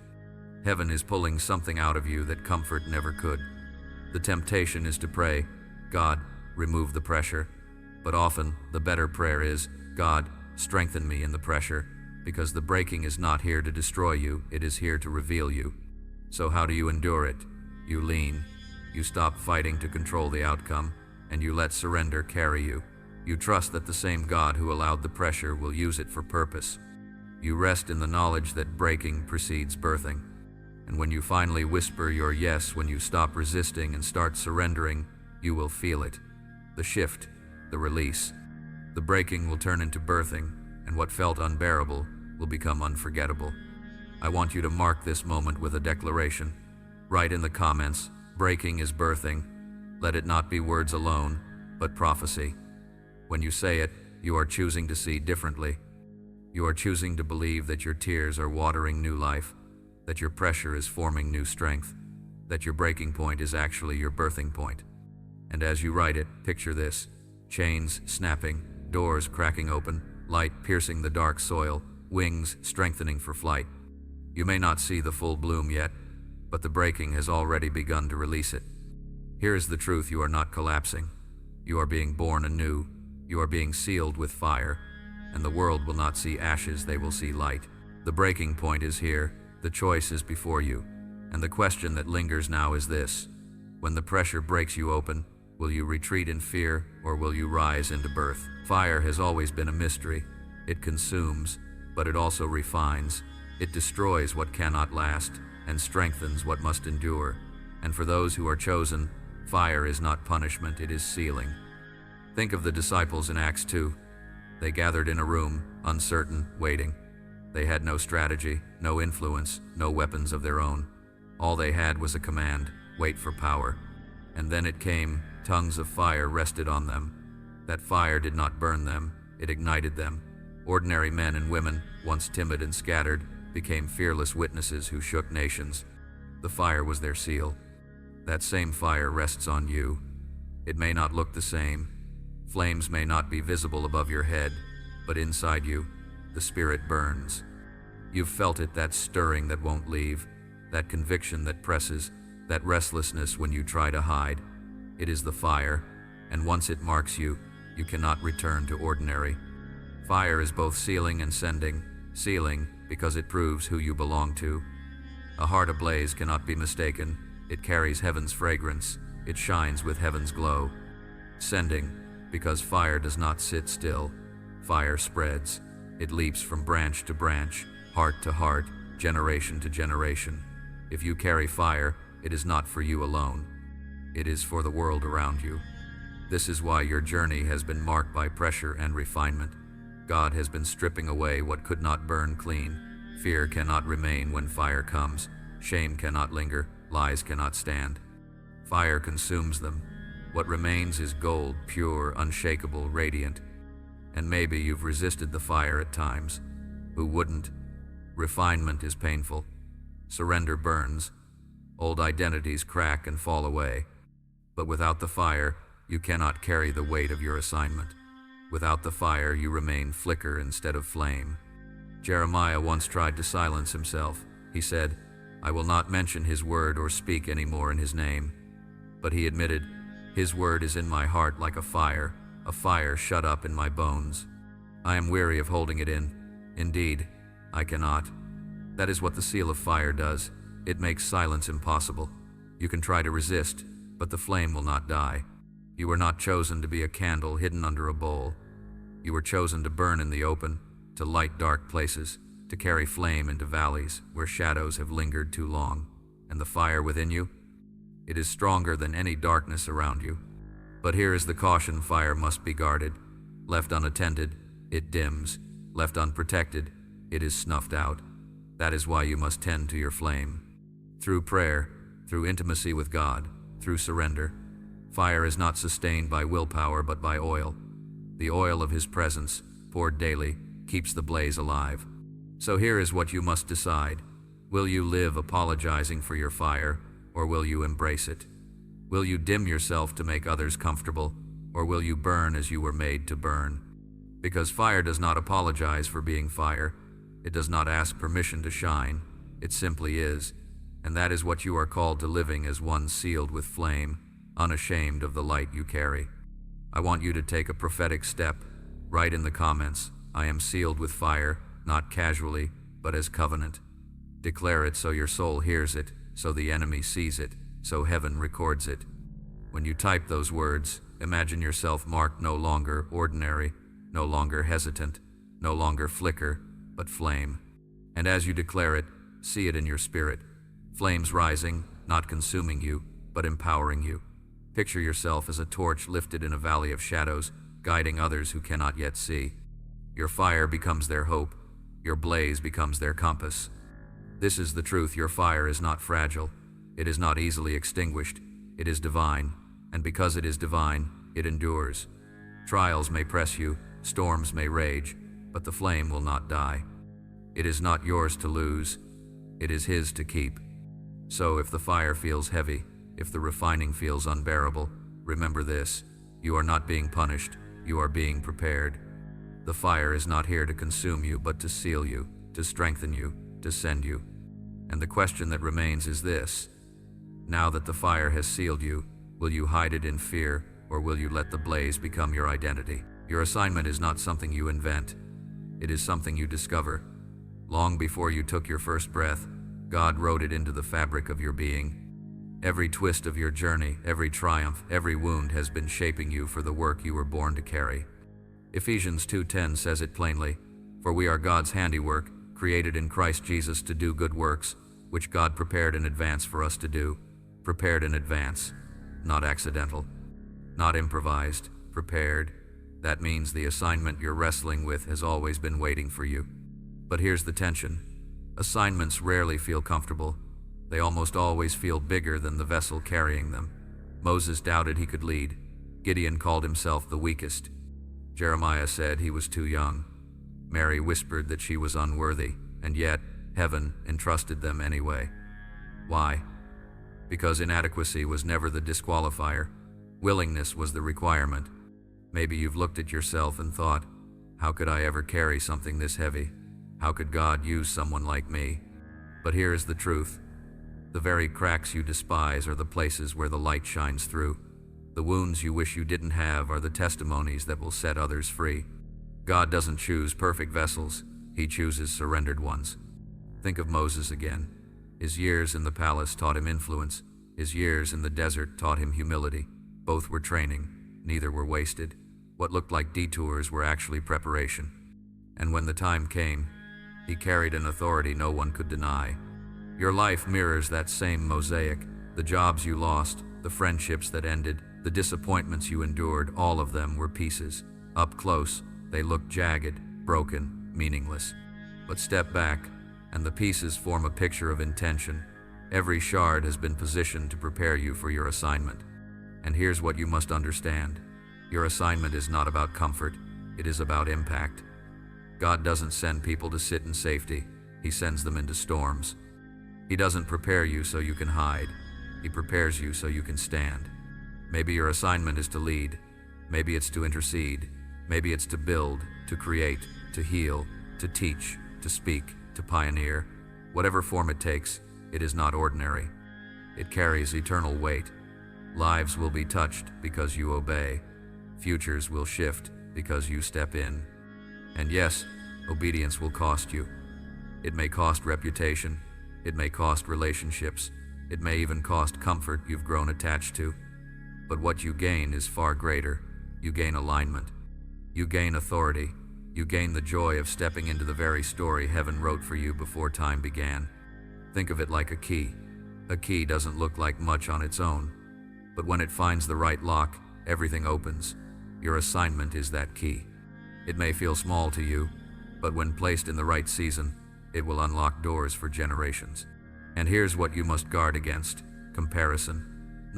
Heaven is pulling something out of you that comfort never could. The temptation is to pray, God, remove the pressure. But often, the better prayer is, God, strengthen me in the pressure, because the breaking is not here to destroy you, it is here to reveal you. So how do you endure it? You lean. You stop fighting to control the outcome, and you let surrender carry you. You trust that the same God who allowed the pressure will use it for purpose. You rest in the knowledge that breaking precedes birthing. And when you finally whisper your yes, when you stop resisting and start surrendering, you will feel it. The shift, the release. The breaking will turn into birthing, and what felt unbearable will become unforgettable. I want you to mark this moment with a declaration. Write in the comments, breaking is birthing. Let it not be words alone, but prophecy. When you say it, you are choosing to see differently. You are choosing to believe that your tears are watering new life, that your pressure is forming new strength, that your breaking point is actually your birthing point. And as you write it, picture this: chains snapping, doors cracking open, light piercing the dark soil, wings strengthening for flight. You may not see the full bloom yet, but the breaking has already begun to release it. Here is the truth: you are not collapsing. You are being born anew. You are being sealed with fire, and the world will not see ashes, they will see light. The breaking point is here. The choice is before you. And the question that lingers now is this: when the pressure breaks you open, will you retreat in fear, or will you rise into birth? Fire has always been a mystery. It consumes, but it also refines. It destroys what cannot last, and strengthens what must endure. And for those who are chosen, fire is not punishment, it is sealing. Think of the disciples in Acts 2. They gathered in a room, uncertain, waiting. They had no strategy, no influence, no weapons of their own. All they had was a command: wait for power. And then it came. Tongues of fire rested on them. That fire did not burn them, it ignited them. Ordinary men and women, once timid and scattered, became fearless witnesses who shook nations. The fire was their seal. That same fire rests on you. It may not look the same. Flames may not be visible above your head, but inside you, the Spirit burns. You've felt it, that stirring that won't leave, that conviction that presses, that restlessness when you try to hide. It is the fire, and once it marks you, you cannot return to ordinary. Fire is both sealing and sending. Sealing, because it proves who you belong to. A heart ablaze cannot be mistaken. It carries heaven's fragrance. It shines with heaven's glow. Sending, because fire does not sit still. Fire spreads. It leaps from branch to branch, heart to heart, generation to generation. If you carry fire, it is not for you alone. It is for the world around you. This is why your journey has been marked by pressure and refinement. God has been stripping away what could not burn clean. Fear cannot remain when fire comes. Shame cannot linger. Lies cannot stand. Fire consumes them. What remains is gold, pure, unshakable, radiant. And maybe you've resisted the fire at times. Who wouldn't? Refinement is painful. Surrender burns. Old identities crack and fall away. But without the fire, you cannot carry the weight of your assignment. Without the fire, you remain flicker instead of flame. Jeremiah once tried to silence himself. He said, "I will not mention his word or speak any more in his name." But he admitted, "His word is in my heart like a fire shut up in my bones. I am weary of holding it in. Indeed, I cannot." That is what the seal of fire does. It makes silence impossible. You can try to resist, but the flame will not die. You were not chosen to be a candle hidden under a bowl. You were chosen to burn in the open, to light dark places, to carry flame into valleys where shadows have lingered too long. And the fire within you? It is stronger than any darkness around you. But here is the caution: fire must be guarded. Left unattended, it dims. Left unprotected, it is snuffed out. That is why you must tend to your flame. Through prayer, through intimacy with God, through surrender. Fire is not sustained by willpower but by oil. The oil of his presence, poured daily, keeps the blaze alive. So here is what you must decide. Will you live apologizing for your fire, or will you embrace it? Will you dim yourself to make others comfortable, or will you burn as you were made to burn? Because fire does not apologize for being fire. It does not ask permission to shine. It simply is. And that is what you are called to, living as one sealed with flame, unashamed of the light you carry. I want you to take a prophetic step. Write in the comments, I am sealed with fire, not casually, but as covenant. Declare it so your soul hears it, so the enemy sees it, so heaven records it. When you type those words, imagine yourself marked no longer ordinary, no longer hesitant, no longer flicker, but flame. And as you declare it, see it in your spirit. Flames rising, not consuming you, but empowering you. Picture yourself as a torch lifted in a valley of shadows, guiding others who cannot yet see. Your fire becomes their hope. Your blaze becomes their compass. This is the truth. Your fire is not fragile. It is not easily extinguished. It is divine. And because it is divine, it endures. Trials may press you, storms may rage, but the flame will not die. It is not yours to lose. It is his to keep. So if the fire feels heavy, if the refining feels unbearable, remember this: you are not being punished, you are being prepared. The fire is not here to consume you, but to seal you, to strengthen you, to send you. And the question that remains is this: now that the fire has sealed you, will you hide it in fear, or will you let the blaze become your identity? Your assignment is not something you invent. It is something you discover. Long before you took your first breath, God wrote it into the fabric of your being. Every twist of your journey, every triumph, every wound has been shaping you for the work you were born to carry. Ephesians 2:10 says it plainly, "For we are God's handiwork, created in Christ Jesus to do good works, which God prepared in advance for us to do." Prepared in advance, not accidental, not improvised, prepared. That means the assignment you're wrestling with has always been waiting for you. But here's the tension. Assignments rarely feel comfortable. They almost always feel bigger than the vessel carrying them. Moses doubted he could lead. Gideon called himself the weakest. Jeremiah said he was too young. Mary whispered that she was unworthy, and yet heaven entrusted them anyway. Why? Because inadequacy was never the disqualifier. Willingness was the requirement. Maybe you've looked at yourself and thought, how could I ever carry something this heavy? How could God use someone like me? But here is the truth. The very cracks you despise are the places where the light shines through. The wounds you wish you didn't have are the testimonies that will set others free. God doesn't choose perfect vessels. He chooses surrendered ones. Think of Moses again. His years in the palace taught him influence. His years in the desert taught him humility. Both were training. Neither were wasted. What looked like detours were actually preparation. And when the time came, he carried an authority no one could deny. Your life mirrors that same mosaic. The jobs you lost, the friendships that ended, the disappointments you endured, all of them were pieces. Up close, they looked jagged, broken, meaningless. But step back, and the pieces form a picture of intention. Every shard has been positioned to prepare you for your assignment. And here's what you must understand. Your assignment is not about comfort. It is about impact. God doesn't send people to sit in safety. He sends them into storms. He doesn't prepare you so you can hide. He prepares you so you can stand. Maybe your assignment is to lead. Maybe it's to intercede. Maybe it's to build, to create, to heal, to teach, to speak, to pioneer. Whatever form it takes, it is not ordinary. It carries eternal weight. Lives will be touched because you obey. Futures will shift because you step in. And yes, obedience will cost you. It may cost reputation. It may cost relationships. It may even cost comfort you've grown attached to. But what you gain is far greater. You gain alignment. You gain authority. You gain the joy of stepping into the very story heaven wrote for you before time began. Think of it like a key. A key doesn't look like much on its own, but when it finds the right lock, everything opens. Your assignment is that key. It may feel small to you, but when placed in the right season, it will unlock doors for generations. And here's what you must guard against: comparison.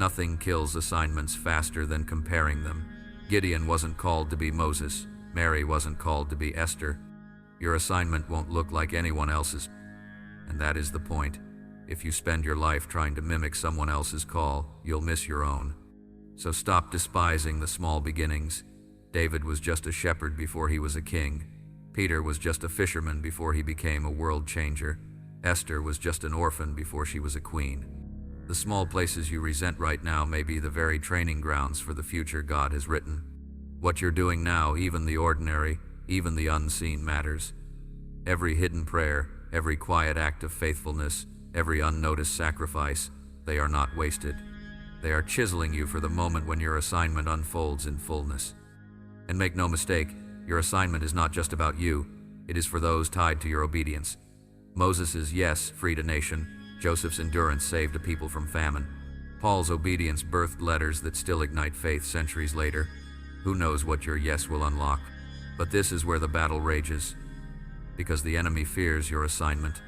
Nothing kills assignments faster than comparing them. Gideon wasn't called to be Moses. Mary wasn't called to be Esther. Your assignment won't look like anyone else's. And that is the point. If you spend your life trying to mimic someone else's call, you'll miss your own. So stop despising the small beginnings. David was just a shepherd before he was a king. Peter was just a fisherman before he became a world changer. Esther was just an orphan before she was a queen. The small places you resent right now may be the very training grounds for the future God has written. What you're doing now, even the ordinary, even the unseen, matters. Every hidden prayer, every quiet act of faithfulness, every unnoticed sacrifice, they are not wasted. They are chiseling you for the moment when your assignment unfolds in fullness. And make no mistake, your assignment is not just about you, it is for those tied to your obedience. Moses' yes freed a nation. Joseph's endurance saved a people from famine. Paul's obedience birthed letters that still ignite faith centuries later. Who knows what your yes will unlock? But this is where the battle rages. Because the enemy fears your assignment.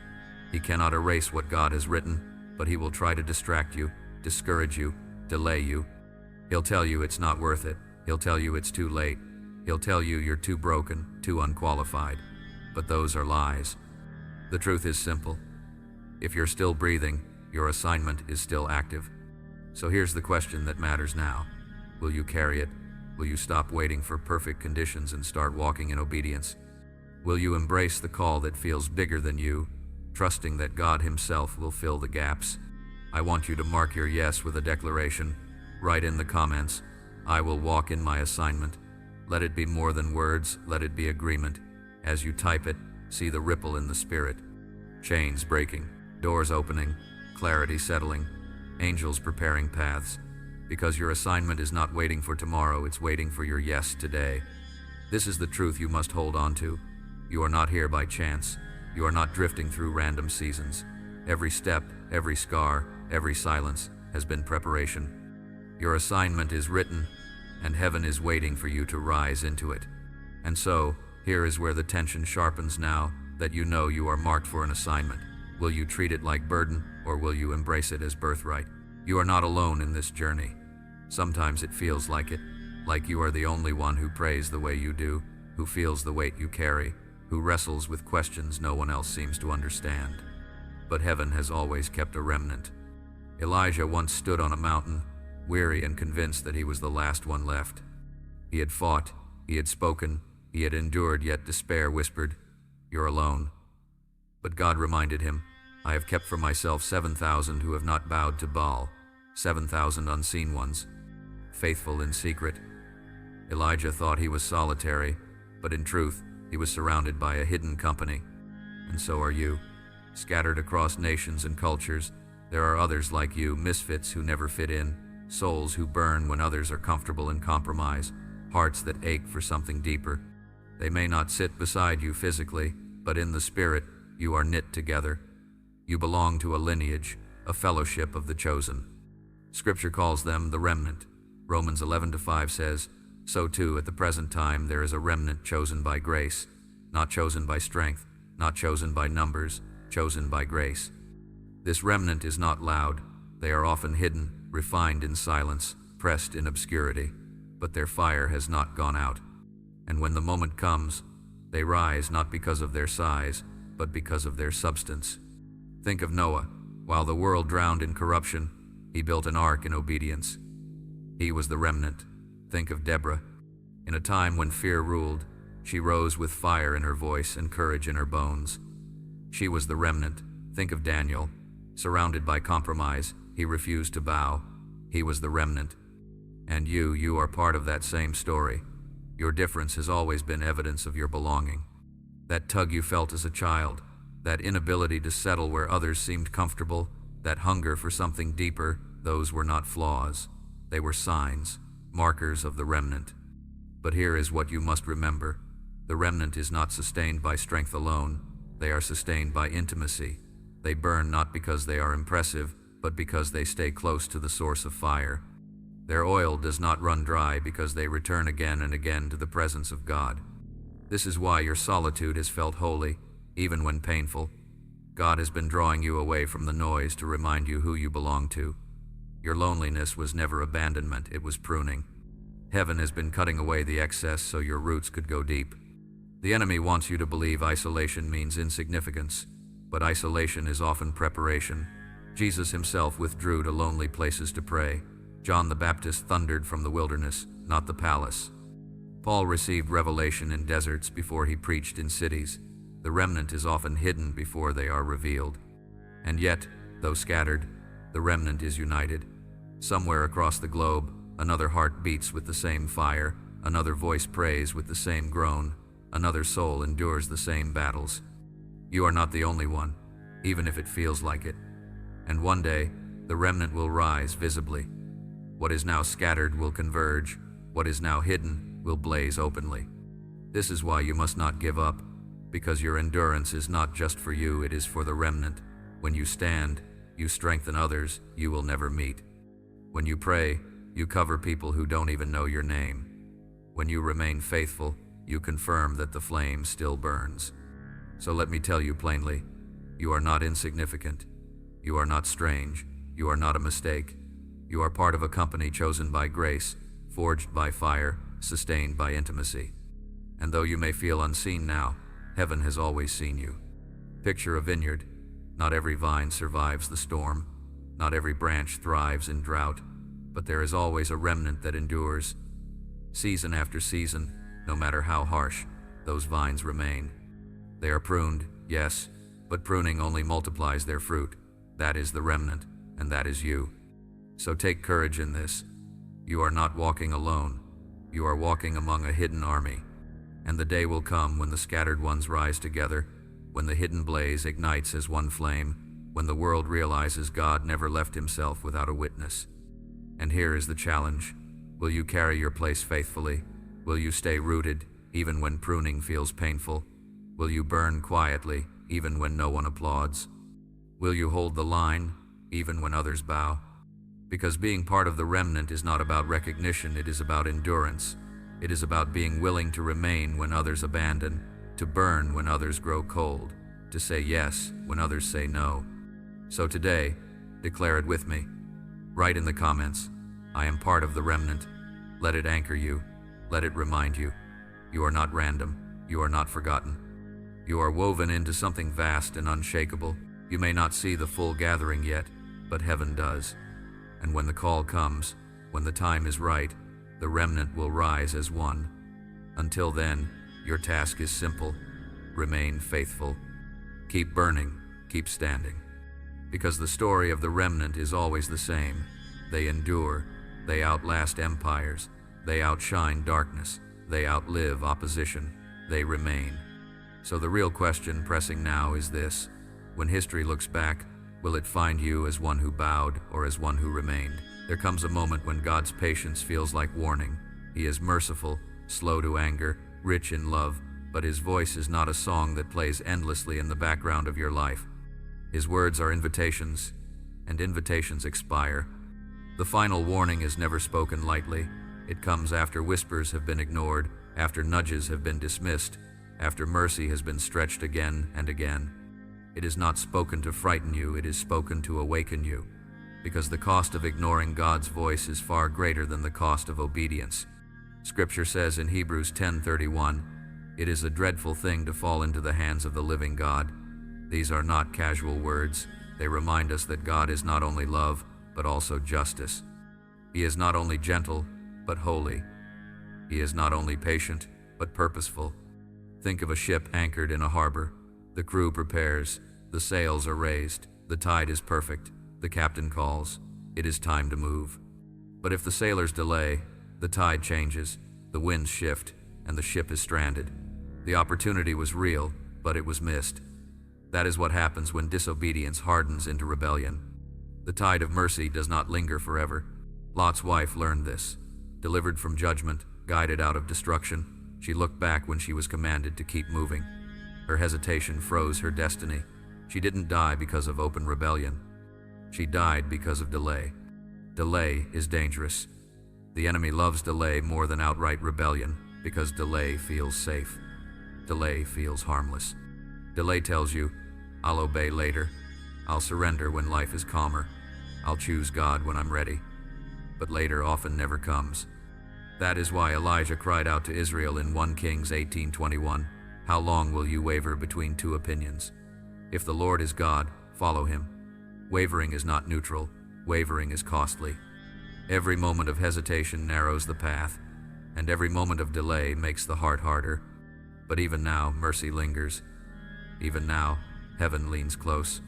He cannot erase what God has written, but he will try to distract you, discourage you, delay you. He'll tell you it's not worth it. He'll tell you it's too late. He'll tell you you're too broken, too unqualified. But those are lies. The truth is simple. If you're still breathing, your assignment is still active. So here's the question that matters now. Will you carry it? Will you stop waiting for perfect conditions and start walking in obedience? Will you embrace the call that feels bigger than you, trusting that God Himself will fill the gaps? I want you to mark your yes with a declaration. Write in the comments, "I will walk in my assignment." Let it be more than words, let it be agreement. As you type it, see the ripple in the spirit. Chains breaking, doors opening, clarity settling, angels preparing paths. Because your assignment is not waiting for tomorrow, it's waiting for your yes today. This is the truth you must hold on to. You are not here by chance. You are not drifting through random seasons. Every step, every scar, every silence has been preparation. Your assignment is written, and heaven is waiting for you to rise into it. And so, here is where the tension sharpens now that you know you are marked for an assignment. Will you treat it like burden, or will you embrace it as birthright? You are not alone in this journey. Sometimes it feels like it, like you are the only one who prays the way you do, who feels the weight you carry, who wrestles with questions no one else seems to understand. But heaven has always kept a remnant. Elijah once stood on a mountain, weary and convinced that he was the last one left. He had fought, he had spoken, he had endured, yet despair whispered, "You're alone." But God reminded him, "I have kept for myself 7,000 who have not bowed to Baal, 7,000 unseen ones, faithful in secret." Elijah thought he was solitary, but in truth, he was surrounded by a hidden company. And so are you. Scattered across nations and cultures, there are others like you, misfits who never fit in, souls who burn when others are comfortable in compromise, hearts that ache for something deeper. They may not sit beside you physically, but in the spirit, you are knit together. You belong to a lineage, a fellowship of the chosen. Scripture calls them the remnant. Romans 11:5 says, "So too at the present time there is a remnant chosen by grace, not chosen by strength, not chosen by numbers, chosen by grace." This remnant is not loud. They are often hidden, refined in silence, pressed in obscurity, but their fire has not gone out. And when the moment comes, they rise not because of their size, but because of their substance. Think of Noah. While the world drowned in corruption, he built an ark in obedience. He was the remnant. Think of Deborah. In a time when fear ruled, she rose with fire in her voice and courage in her bones. She was the remnant. Think of Daniel. Surrounded by compromise, he refused to bow. He was the remnant. And you are part of that same story. Your difference has always been evidence of your belonging. That tug you felt as a child, that inability to settle where others seemed comfortable, that hunger for something deeper, those were not flaws. They were signs, markers of the remnant. But here is what you must remember. The remnant is not sustained by strength alone. They are sustained by intimacy. They burn not because they are impressive, but because they stay close to the source of fire. Their oil does not run dry because they return again and again to the presence of God. This is why your solitude has felt holy, even when painful. God has been drawing you away from the noise to remind you who you belong to. Your loneliness was never abandonment, it was pruning. Heaven has been cutting away the excess so your roots could go deep. The enemy wants you to believe isolation means insignificance, but isolation is often preparation. Jesus himself withdrew to lonely places to pray. John the Baptist thundered from the wilderness, not the palace. Paul received revelation in deserts before he preached in cities. The remnant is often hidden before they are revealed. And yet, though scattered, the remnant is united. Somewhere across the globe, another heart beats with the same fire, another voice prays with the same groan, another soul endures the same battles. You are not the only one, even if it feels like it. And one day, the remnant will rise visibly. What is now scattered will converge. What is now hidden will blaze openly. This is why you must not give up, because your endurance is not just for you, it is for the remnant. When you stand, you strengthen others you will never meet. When you pray, you cover people who don't even know your name. When you remain faithful, you confirm that the flame still burns. So let me tell you plainly, you are not insignificant. You are not strange. You are not a mistake. You are part of a company chosen by grace, forged by fire, sustained by intimacy. And though you may feel unseen now, heaven has always seen you. Picture a vineyard. Not every vine survives the storm. Not every branch thrives in drought. But there is always a remnant that endures. Season after season, no matter how harsh, those vines remain. They are pruned, yes, but pruning only multiplies their fruit. That is the remnant, and that is you. So take courage in this. You are not walking alone. You are walking among a hidden army. And the day will come when the scattered ones rise together, when the hidden blaze ignites as one flame, when the world realizes God never left himself without a witness. And here is the challenge. Will you carry your place faithfully? Will you stay rooted, even when pruning feels painful? Will you burn quietly, even when no one applauds? Will you hold the line, even when others bow? Because being part of the remnant is not about recognition, it is about endurance. It is about being willing to remain when others abandon, to burn when others grow cold, to say yes when others say no. So today, declare it with me. Write in the comments, I am part of the remnant. Let it anchor you. Let it remind you. You are not random. You are not forgotten. You are woven into something vast and unshakable. You may not see the full gathering yet, but heaven does. And when the call comes, when the time is right, the remnant will rise as one. Until then, your task is simple. Remain faithful. Keep burning. Keep standing. Because the story of the remnant is always the same. They endure. They outlast empires. They outshine darkness. They outlive opposition. They remain. So the real question pressing now is this. When history looks back, will it find you as one who bowed or as one who remained? There comes a moment when God's patience feels like warning. He is merciful, slow to anger, rich in love, but his voice is not a song that plays endlessly in the background of your life. His words are invitations, and invitations expire. The final warning is never spoken lightly. It comes after whispers have been ignored, after nudges have been dismissed, after mercy has been stretched again and again. It is not spoken to frighten you, it is spoken to awaken you, because the cost of ignoring God's voice is far greater than the cost of obedience. Scripture says in Hebrews 10:31, "It is a dreadful thing to fall into the hands of the living God." These are not casual words. They remind us that God is not only love, but also justice. He is not only gentle, but holy. He is not only patient, but purposeful. Think of a ship anchored in a harbor. The crew prepares, the sails are raised, the tide is perfect, the captain calls, it is time to move. But if the sailors delay, the tide changes, the winds shift, and the ship is stranded. The opportunity was real, but it was missed. That is what happens when disobedience hardens into rebellion. The tide of mercy does not linger forever. Lot's wife learned this. Delivered from judgment, guided out of destruction, she looked back when she was commanded to keep moving. Her hesitation froze her destiny. She didn't die because of open rebellion. She died because of delay. Delay is dangerous. The enemy loves delay more than outright rebellion because delay feels safe. Delay feels harmless. Delay tells you, I'll obey later. I'll surrender when life is calmer. I'll choose God when I'm ready. But later often never comes. That is why Elijah cried out to Israel in 1 Kings 18:21, "How long will you waver between two opinions? If the Lord is God, follow him." Wavering is not neutral. Wavering is costly. Every moment of hesitation narrows the path, and every moment of delay makes the heart harder. But even now, mercy lingers. Even now, heaven leans close.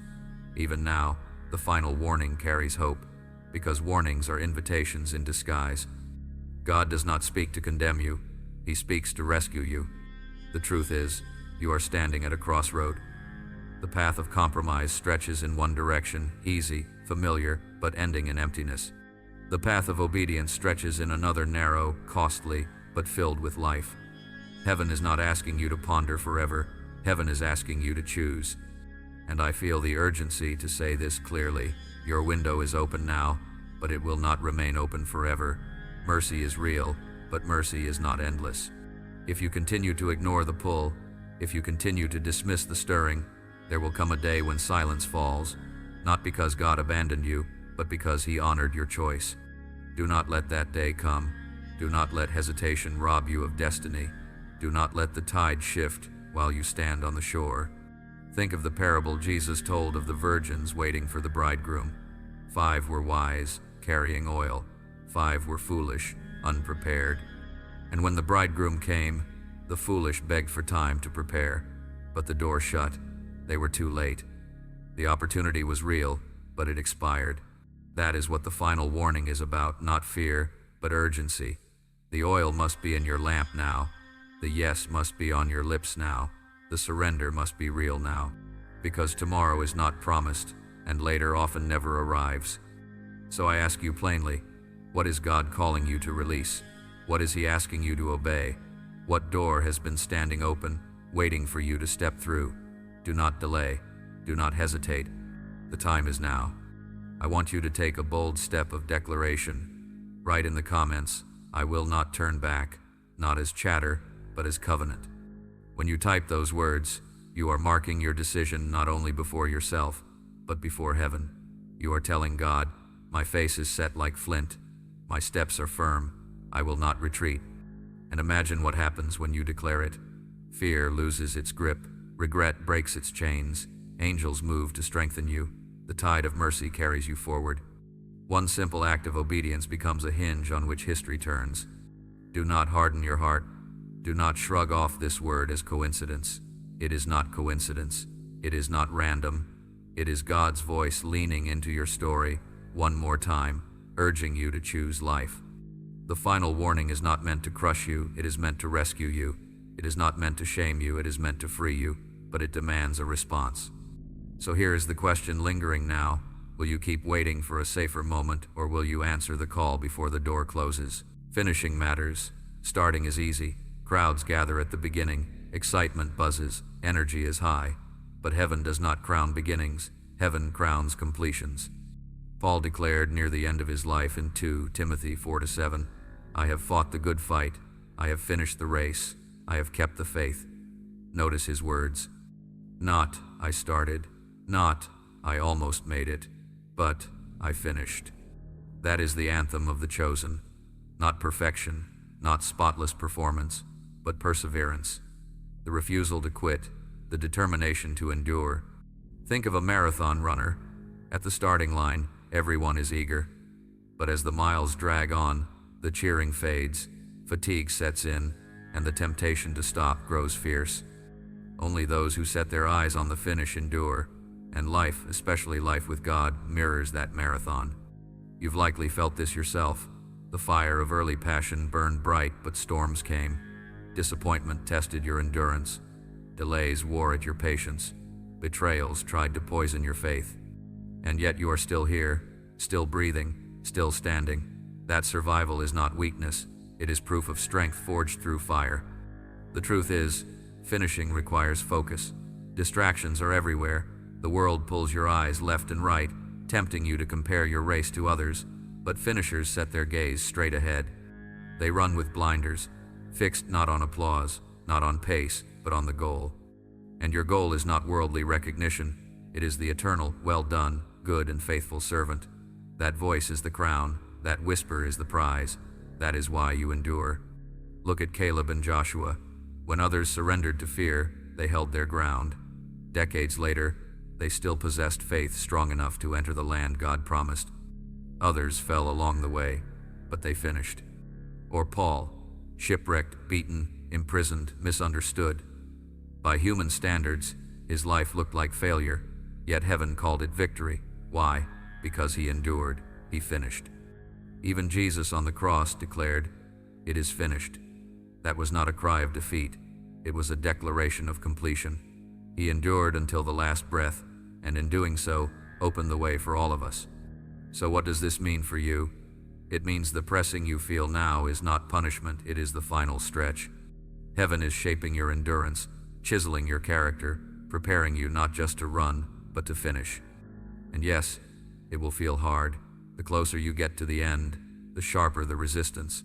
Even now, the final warning carries hope, because warnings are invitations in disguise. God does not speak to condemn you. He speaks to rescue you. The truth is, you are standing at a crossroad. The path of compromise stretches in one direction, easy, familiar, but ending in emptiness. The path of obedience stretches in another, narrow, costly, but filled with life. Heaven is not asking you to ponder forever. Heaven is asking you to choose. And I feel the urgency to say this clearly. Your window is open now, but it will not remain open forever. Mercy is real, but mercy is not endless. If you continue to ignore the pull, if you continue to dismiss the stirring, there will come a day when silence falls, not because God abandoned you, but because he honored your choice. Do not let that day come. Do not let hesitation rob you of destiny. Do not let the tide shift while you stand on the shore. Think of the parable Jesus told of the virgins waiting for the bridegroom. 5 were wise, carrying oil. 5 were foolish, unprepared. And when the bridegroom came, the foolish begged for time to prepare. But the door shut. They were too late. The opportunity was real, but it expired. That is what the final warning is about, not fear, but urgency. The oil must be in your lamp now. The yes must be on your lips now. The surrender must be real now. Because tomorrow is not promised, and later often never arrives. So I ask you plainly, what is God calling you to release? What is he asking you to obey? What door has been standing open, waiting for you to step through? Do not delay. Do not hesitate. The time is now. I want you to take a bold step of declaration. Write in the comments, "I will not turn back," not as chatter, but as covenant. When you type those words, you are marking your decision not only before yourself, but before heaven. You are telling God, "My face is set like flint. My steps are firm. I will not retreat." And imagine what happens when you declare it. Fear loses its grip. Regret breaks its chains. Angels move to strengthen you. The tide of mercy carries you forward. One simple act of obedience becomes a hinge on which history turns. Do not harden your heart. Do not shrug off this word as coincidence. It is not coincidence. It is not random. It is God's voice leaning into your story one more time, urging you to choose life. The final warning is not meant to crush you. It is meant to rescue you. It is not meant to shame you. It is meant to free you, but it demands a response. So here is the question lingering now. Will you keep waiting for a safer moment, or will you answer the call before the door closes? Finishing matters. Starting is easy. Crowds gather at the beginning. Excitement buzzes. Energy is high. But heaven does not crown beginnings. Heaven crowns completions. Paul declared near the end of his life in 2 Timothy 4-7, "I have fought the good fight. I have finished the race. I have kept the faith." Notice his words. Not, "I started." Not, "I almost made it." But, "I finished." That is the anthem of the chosen. Not perfection, not spotless performance, but perseverance. The refusal to quit, the determination to endure. Think of a marathon runner. At the starting line, everyone is eager. But as the miles drag on, the cheering fades, fatigue sets in, and the temptation to stop grows fierce. Only those who set their eyes on the finish endure, and life, especially life with God, mirrors that marathon. You've likely felt this yourself. The fire of early passion burned bright, but storms came. Disappointment tested your endurance. Delays wore at your patience. Betrayals tried to poison your faith. And yet you are still here, still breathing, still standing. That survival is not weakness. It is proof of strength forged through fire. The truth is, finishing requires focus. Distractions are everywhere. The world pulls your eyes left and right, tempting you to compare your race to others, but finishers set their gaze straight ahead. They run with blinders, fixed not on applause, not on pace, but on the goal. And your goal is not worldly recognition. It is the eternal, "Well done, good and faithful servant." That voice is the crown, that whisper is the prize. That is why you endure. Look at Caleb and Joshua. When others surrendered to fear, they held their ground. Decades later, they still possessed faith strong enough to enter the land God promised. Others fell along the way, but they finished. Or Paul, shipwrecked, beaten, imprisoned, misunderstood. By human standards, his life looked like failure, yet heaven called it victory. Why? Because he endured, he finished. Even Jesus on the cross declared, "It is finished." That was not a cry of defeat, it was a declaration of completion. He endured until the last breath, and in doing so, opened the way for all of us. So what does this mean for you? It means the pressing you feel now is not punishment, it is the final stretch. Heaven is shaping your endurance, chiseling your character, preparing you not just to run, but to finish. And yes, it will feel hard. The closer you get to the end, the sharper the resistance.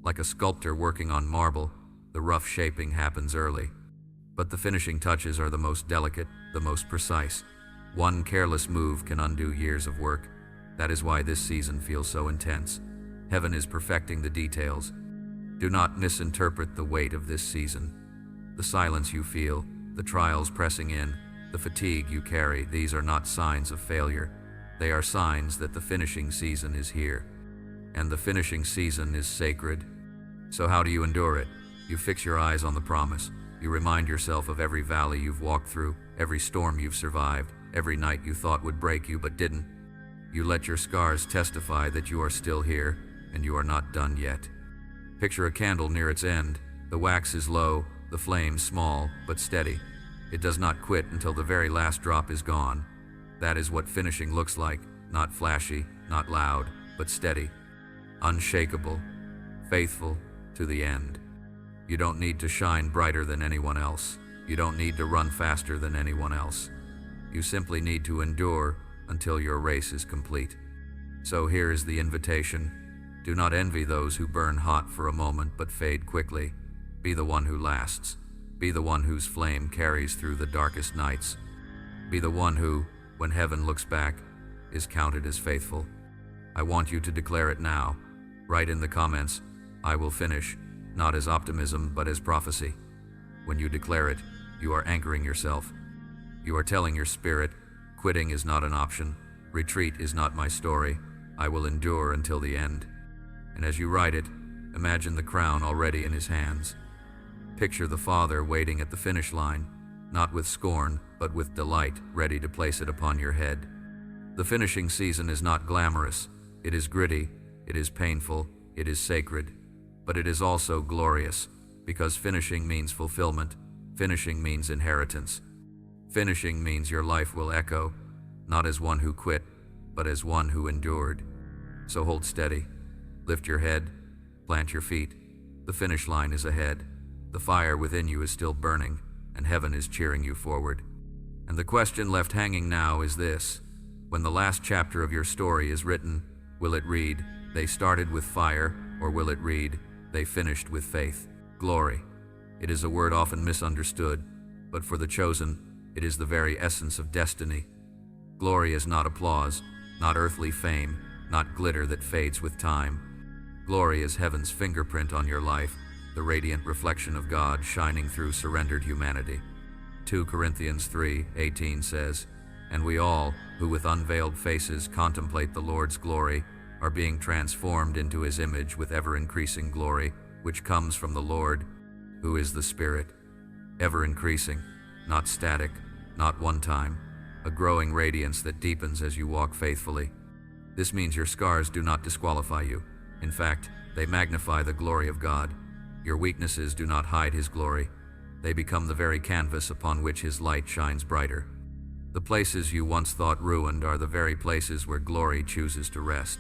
Like a sculptor working on marble, the rough shaping happens early. But the finishing touches are the most delicate, the most precise. One careless move can undo years of work. That is why this season feels so intense. Heaven is perfecting the details. Do not misinterpret the weight of this season. The silence you feel, the trials pressing in, the fatigue you carry, these are not signs of failure. They are signs that the finishing season is here. And the finishing season is sacred. So how do you endure it? You fix your eyes on the promise. You remind yourself of every valley you've walked through, every storm you've survived, every night you thought would break you but didn't. You let your scars testify that you are still here, and you are not done yet. Picture a candle near its end. The wax is low, the flame small, but steady. It does not quit until the very last drop is gone. That is what finishing looks like, not flashy, not loud, but steady, unshakable, faithful to the end. You don't need to shine brighter than anyone else. You don't need to run faster than anyone else. You simply need to endure until your race is complete. So here is the invitation. Do not envy those who burn hot for a moment but fade quickly. Be the one who lasts. Be the one whose flame carries through the darkest nights. Be the one who, when heaven looks back, is counted as faithful. I want you to declare it now. Write in the comments, "I will finish," not as optimism but as prophecy. When you declare it, you are anchoring yourself. You are telling your spirit, quitting is not an option. Retreat is not my story. I will endure until the end. And as you write it, imagine the crown already in his hands. Picture the Father waiting at the finish line, not with scorn, but with delight, ready to place it upon your head. The finishing season is not glamorous. It is gritty, it is painful, it is sacred. But it is also glorious, because finishing means fulfillment. Finishing means inheritance. Finishing means your life will echo, not as one who quit, but as one who endured. So hold steady, lift your head, plant your feet. The finish line is ahead. The fire within you is still burning, and heaven is cheering you forward. And the question left hanging now is this: when the last chapter of your story is written, will it read, "They started with fire," or will it read, "They finished with faith"? Glory. It is a word often misunderstood, but for the chosen, it is the very essence of destiny. Glory is not applause, not earthly fame, not glitter that fades with time. Glory is heaven's fingerprint on your life, the radiant reflection of God shining through surrendered humanity. 2 Corinthians 3:18 says, "And we all, who with unveiled faces contemplate the Lord's glory, are being transformed into his image with ever-increasing glory, which comes from the Lord, who is the Spirit." Ever-increasing, not static, not one time, a growing radiance that deepens as you walk faithfully. This means your scars do not disqualify you. In fact, they magnify the glory of God. Your weaknesses do not hide his glory. They become the very canvas upon which his light shines brighter. The places you once thought ruined are the very places where glory chooses to rest.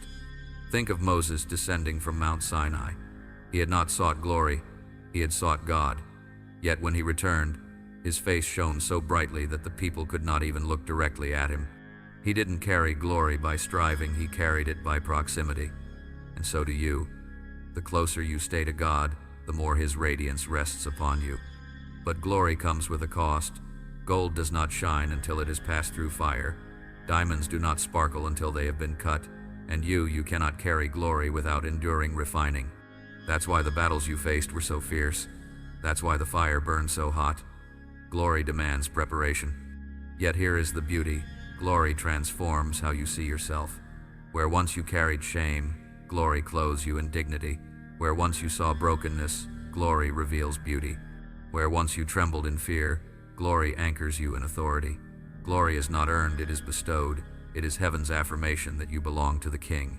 Think of Moses descending from Mount Sinai. He had not sought glory, he had sought God. Yet when he returned, his face shone so brightly that the people could not even look directly at him. He didn't carry glory by striving, he carried it by proximity. And so do you. The closer you stay to God, the more his radiance rests upon you. But glory comes with a cost. Gold does not shine until it has passed through fire. Diamonds do not sparkle until they have been cut. And you cannot carry glory without enduring refining. That's why the battles you faced were so fierce. That's why the fire burned so hot. Glory demands preparation. Yet here is the beauty. Glory transforms how you see yourself. Where once you carried shame, glory clothes you in dignity. Where once you saw brokenness, glory reveals beauty. Where once you trembled in fear, glory anchors you in authority. Glory is not earned, it is bestowed. It is heaven's affirmation that you belong to the King.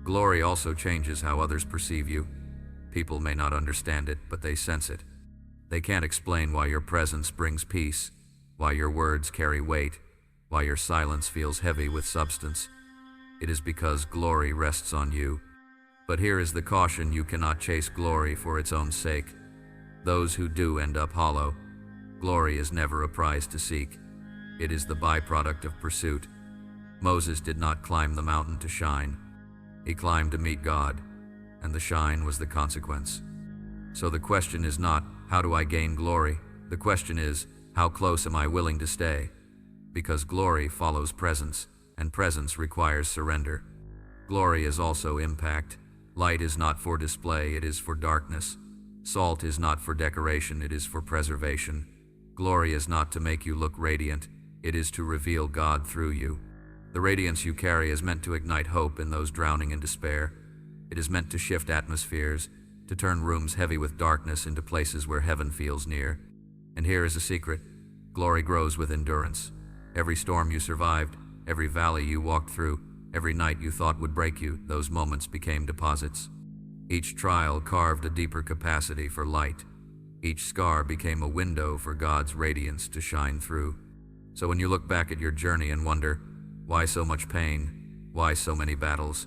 Glory also changes how others perceive you. People may not understand it, but they sense it. They can't explain why your presence brings peace, why your words carry weight, why your silence feels heavy with substance. It is because glory rests on you. But here is the caution: you cannot chase glory for its own sake. Those who do end up hollow. Glory is never a prize to seek. It is the byproduct of pursuit. Moses did not climb the mountain to shine. He climbed to meet God, and the shine was the consequence. So the question is not, how do I gain glory? The question is, how close am I willing to stay? Because glory follows presence, and presence requires surrender. Glory is also impact. Light is not for display, it is for darkness. Salt is not for decoration, it is for preservation. Glory is not to make you look radiant, it is to reveal God through you. The radiance you carry is meant to ignite hope in those drowning in despair. It is meant to shift atmospheres, to turn rooms heavy with darkness into places where heaven feels near. And here is a secret: glory grows with endurance. Every storm you survived, every valley you walked through, every night you thought would break you, those moments became deposits. Each trial carved a deeper capacity for light. Each scar became a window for God's radiance to shine through. So when you look back at your journey and wonder, why so much pain? Why so many battles?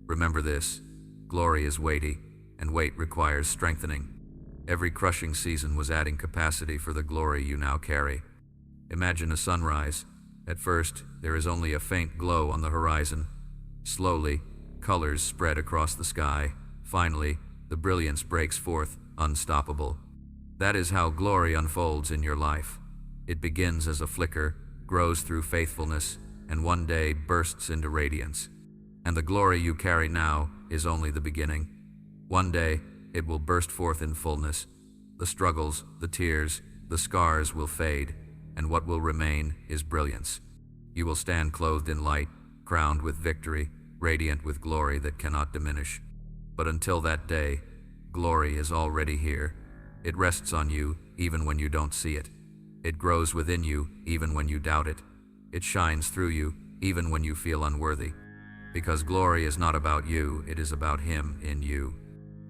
Remember this: glory is weighty, and weight requires strengthening. Every crushing season was adding capacity for the glory you now carry. Imagine a sunrise. At first, there is only a faint glow on the horizon. Slowly, colors spread across the sky. Finally, the brilliance breaks forth, unstoppable. That is how glory unfolds in your life. It begins as a flicker, grows through faithfulness, and one day bursts into radiance. And the glory you carry now is only the beginning. One day, it will burst forth in fullness. The struggles, the tears, the scars will fade, and what will remain is brilliance. You will stand clothed in light, crowned with victory, radiant with glory that cannot diminish. But until that day, glory is already here. It rests on you even when you don't see it. It grows within you even when you doubt it. It shines through you even when you feel unworthy. Because glory is not about you, it is about Him in you.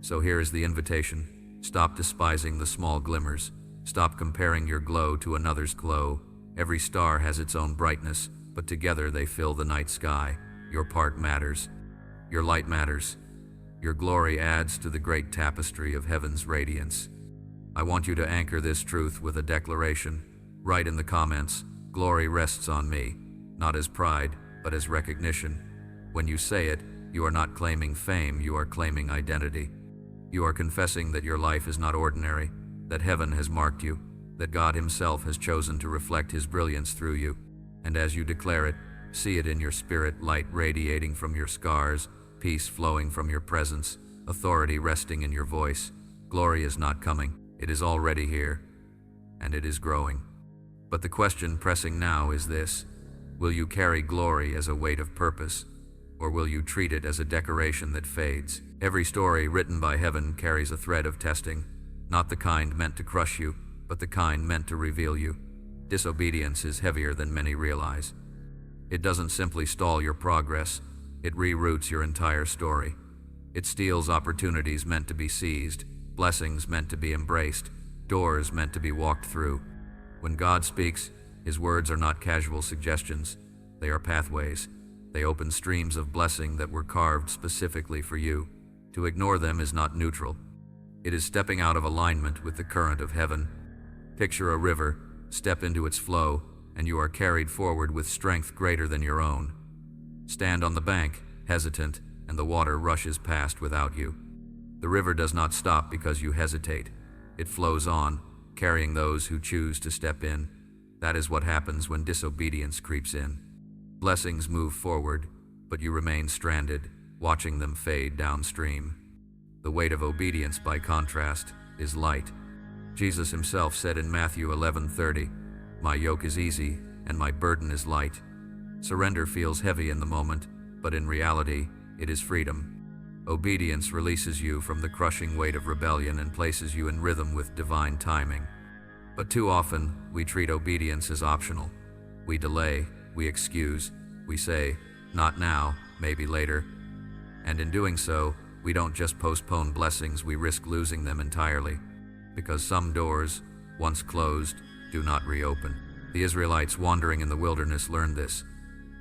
So here is the invitation: stop despising the small glimmers. Stop comparing your glow to another's glow. Every star has its own brightness, but together they fill the night sky. Your part matters. Your light matters. Your glory adds to the great tapestry of heaven's radiance. I want you to anchor this truth with a declaration. Write in the comments, "Glory rests on me," not as pride, but as recognition. When you say it, you are not claiming fame, you are claiming identity. You are confessing that your life is not ordinary, that heaven has marked you, that God Himself has chosen to reflect His brilliance through you. And as you declare it, see it in your spirit: light radiating from your scars, peace flowing from your presence, authority resting in your voice. Glory is not coming, it is already here, and it is growing. But the question pressing now is this: will you carry glory as a weight of purpose, or will you treat it as a decoration that fades? Every story written by heaven carries a thread of testing, not the kind meant to crush you, but the kind meant to reveal you. Disobedience is heavier than many realize. It doesn't simply stall your progress, it reroutes your entire story. It steals opportunities meant to be seized, blessings meant to be embraced, doors meant to be walked through. When God speaks, His words are not casual suggestions, they are pathways. They open streams of blessing that were carved specifically for you. To ignore them is not neutral. It is stepping out of alignment with the current of heaven. Picture a river, step into its flow, and you are carried forward with strength greater than your own. Stand on the bank, hesitant, and the water rushes past without you. The river does not stop because you hesitate. It flows on, carrying those who choose to step in. That is what happens when disobedience creeps in. Blessings move forward, but you remain stranded, watching them fade downstream. The weight of obedience, by contrast, is light. Jesus himself said in Matthew 11:30, "My yoke is easy and my burden is light." Surrender feels heavy in the moment, but in reality, it is freedom. Obedience releases you from the crushing weight of rebellion and places you in rhythm with divine timing. But too often, we treat obedience as optional. We delay, we excuse, we say, "Not now, maybe later." And in doing so, we don't just postpone blessings, we risk losing them entirely. Because some doors, once closed, do not reopen. The Israelites wandering in the wilderness learned this.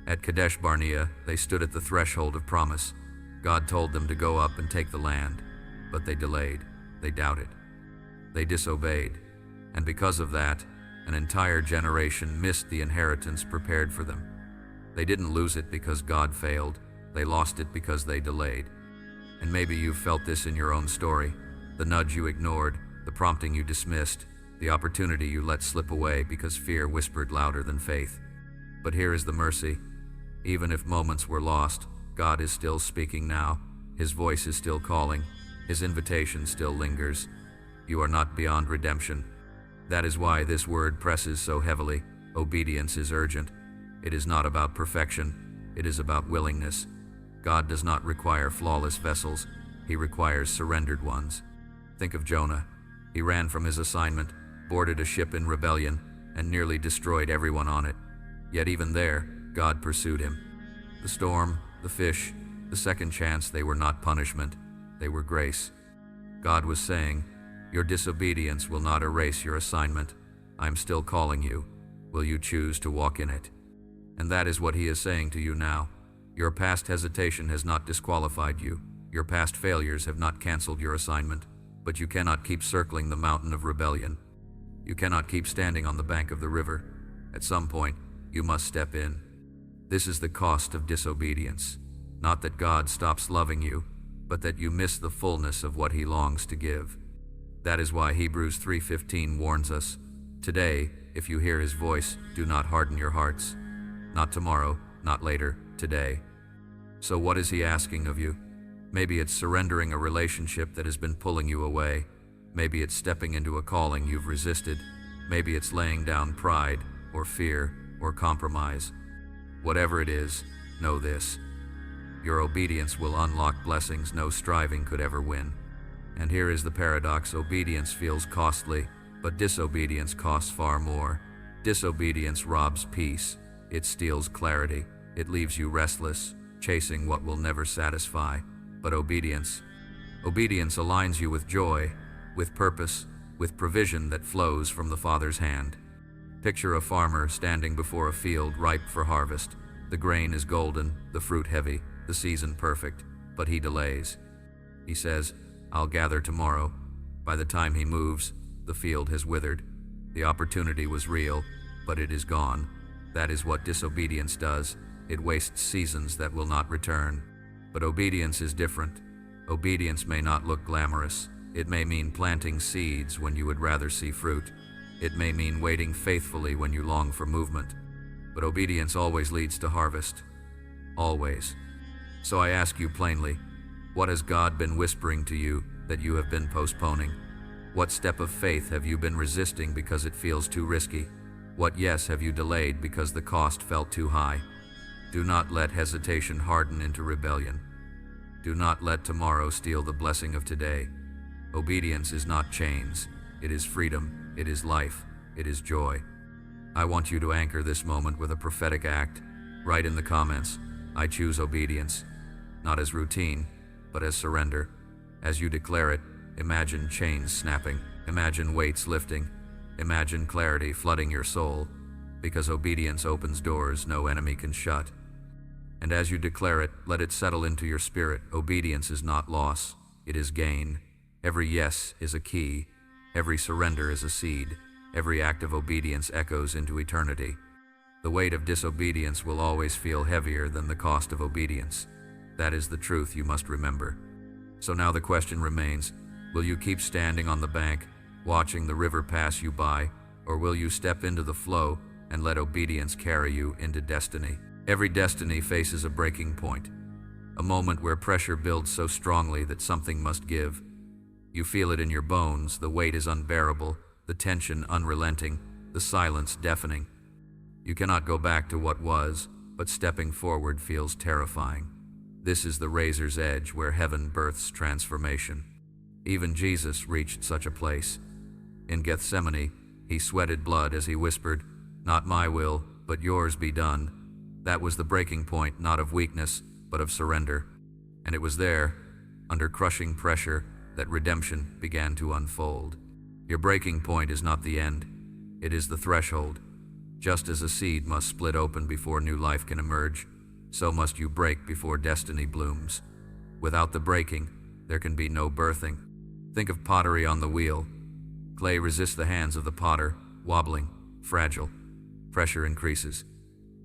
At Kadesh Barnea, they stood at the threshold of promise. God told them to go up and take the land, but they delayed, they doubted, they disobeyed, and because of that, an entire generation missed the inheritance prepared for them. They didn't lose it because God failed, they lost it because they delayed. And maybe you've felt this in your own story, the nudge you ignored, the prompting you dismissed, the opportunity you let slip away because fear whispered louder than faith. But here is the mercy. Even if moments were lost, God is still speaking now. His voice is still calling. His invitation still lingers. You are not beyond redemption. That is why this word presses so heavily. Obedience is urgent. It is not about perfection. It is about willingness. God does not require flawless vessels. He requires surrendered ones. Think of Jonah. He ran from his assignment, boarded a ship in rebellion, and nearly destroyed everyone on it. Yet even there, God pursued him. The storm, the fish, the second chance, they were not punishment, they were grace. God was saying, "Your disobedience will not erase your assignment. I am still calling you. Will you choose to walk in it?" And that is what he is saying to you now. Your past hesitation has not disqualified you. Your past failures have not canceled your assignment. But you cannot keep circling the mountain of rebellion. You cannot keep standing on the bank of the river. At some point, you must step in. This is the cost of disobedience. Not that God stops loving you, but that you miss the fullness of what he longs to give. That is why Hebrews 3:15 warns us, "Today, if you hear his voice, do not harden your hearts." Not tomorrow, not later, today. So what is he asking of you? Maybe it's surrendering a relationship that has been pulling you away. Maybe it's stepping into a calling you've resisted. Maybe it's laying down pride, or fear, or compromise. Whatever it is, know this. Your obedience will unlock blessings no striving could ever win. And here is the paradox. Obedience feels costly, but disobedience costs far more. Disobedience robs peace. It steals clarity. It leaves you restless, chasing what will never satisfy. But obedience aligns you with joy, with purpose, with provision that flows from the Father's hand. Picture a farmer standing before a field ripe for harvest. The grain is golden, the fruit heavy, the season perfect, but he delays. He says, "I'll gather tomorrow." By the time he moves, the field has withered. The opportunity was real, but it is gone. That is what disobedience does. It wastes seasons that will not return. But obedience is different. Obedience may not look glamorous. It may mean planting seeds when you would rather see fruit. It may mean waiting faithfully when you long for movement. But obedience always leads to harvest. Always. So I ask you plainly, what has God been whispering to you that you have been postponing? What step of faith have you been resisting because it feels too risky? What yes have you delayed because the cost felt too high? Do not let hesitation harden into rebellion. Do not let tomorrow steal the blessing of today. Obedience is not chains. It is freedom. It is life. It is joy. I want you to anchor this moment with a prophetic act. Write in the comments, "I choose obedience," not as routine, but as surrender. As you declare it, imagine chains snapping. Imagine weights lifting. Imagine clarity flooding your soul, because obedience opens doors no enemy can shut. And as you declare it, let it settle into your spirit. Obedience is not loss, it is gain. Every yes is a key. Every surrender is a seed. Every act of obedience echoes into eternity. The weight of disobedience will always feel heavier than the cost of obedience. That is the truth you must remember. So now the question remains, will you keep standing on the bank, watching the river pass you by, or will you step into the flow and let obedience carry you into destiny? Every destiny faces a breaking point, a moment where pressure builds so strongly that something must give. You feel it in your bones, the weight is unbearable, the tension unrelenting, the silence deafening. You cannot go back to what was, but stepping forward feels terrifying. This is the razor's edge where heaven births transformation. Even Jesus reached such a place. In Gethsemane, he sweated blood as he whispered, "Not my will, but yours be done." That was the breaking point, not of weakness, but of surrender. And it was there, under crushing pressure, that redemption began to unfold. Your breaking point is not the end, it is the threshold. Just as a seed must split open before new life can emerge, so must you break before destiny blooms. Without the breaking, there can be no birthing. Think of pottery on the wheel. Clay resists the hands of the potter, wobbling, fragile. Pressure increases.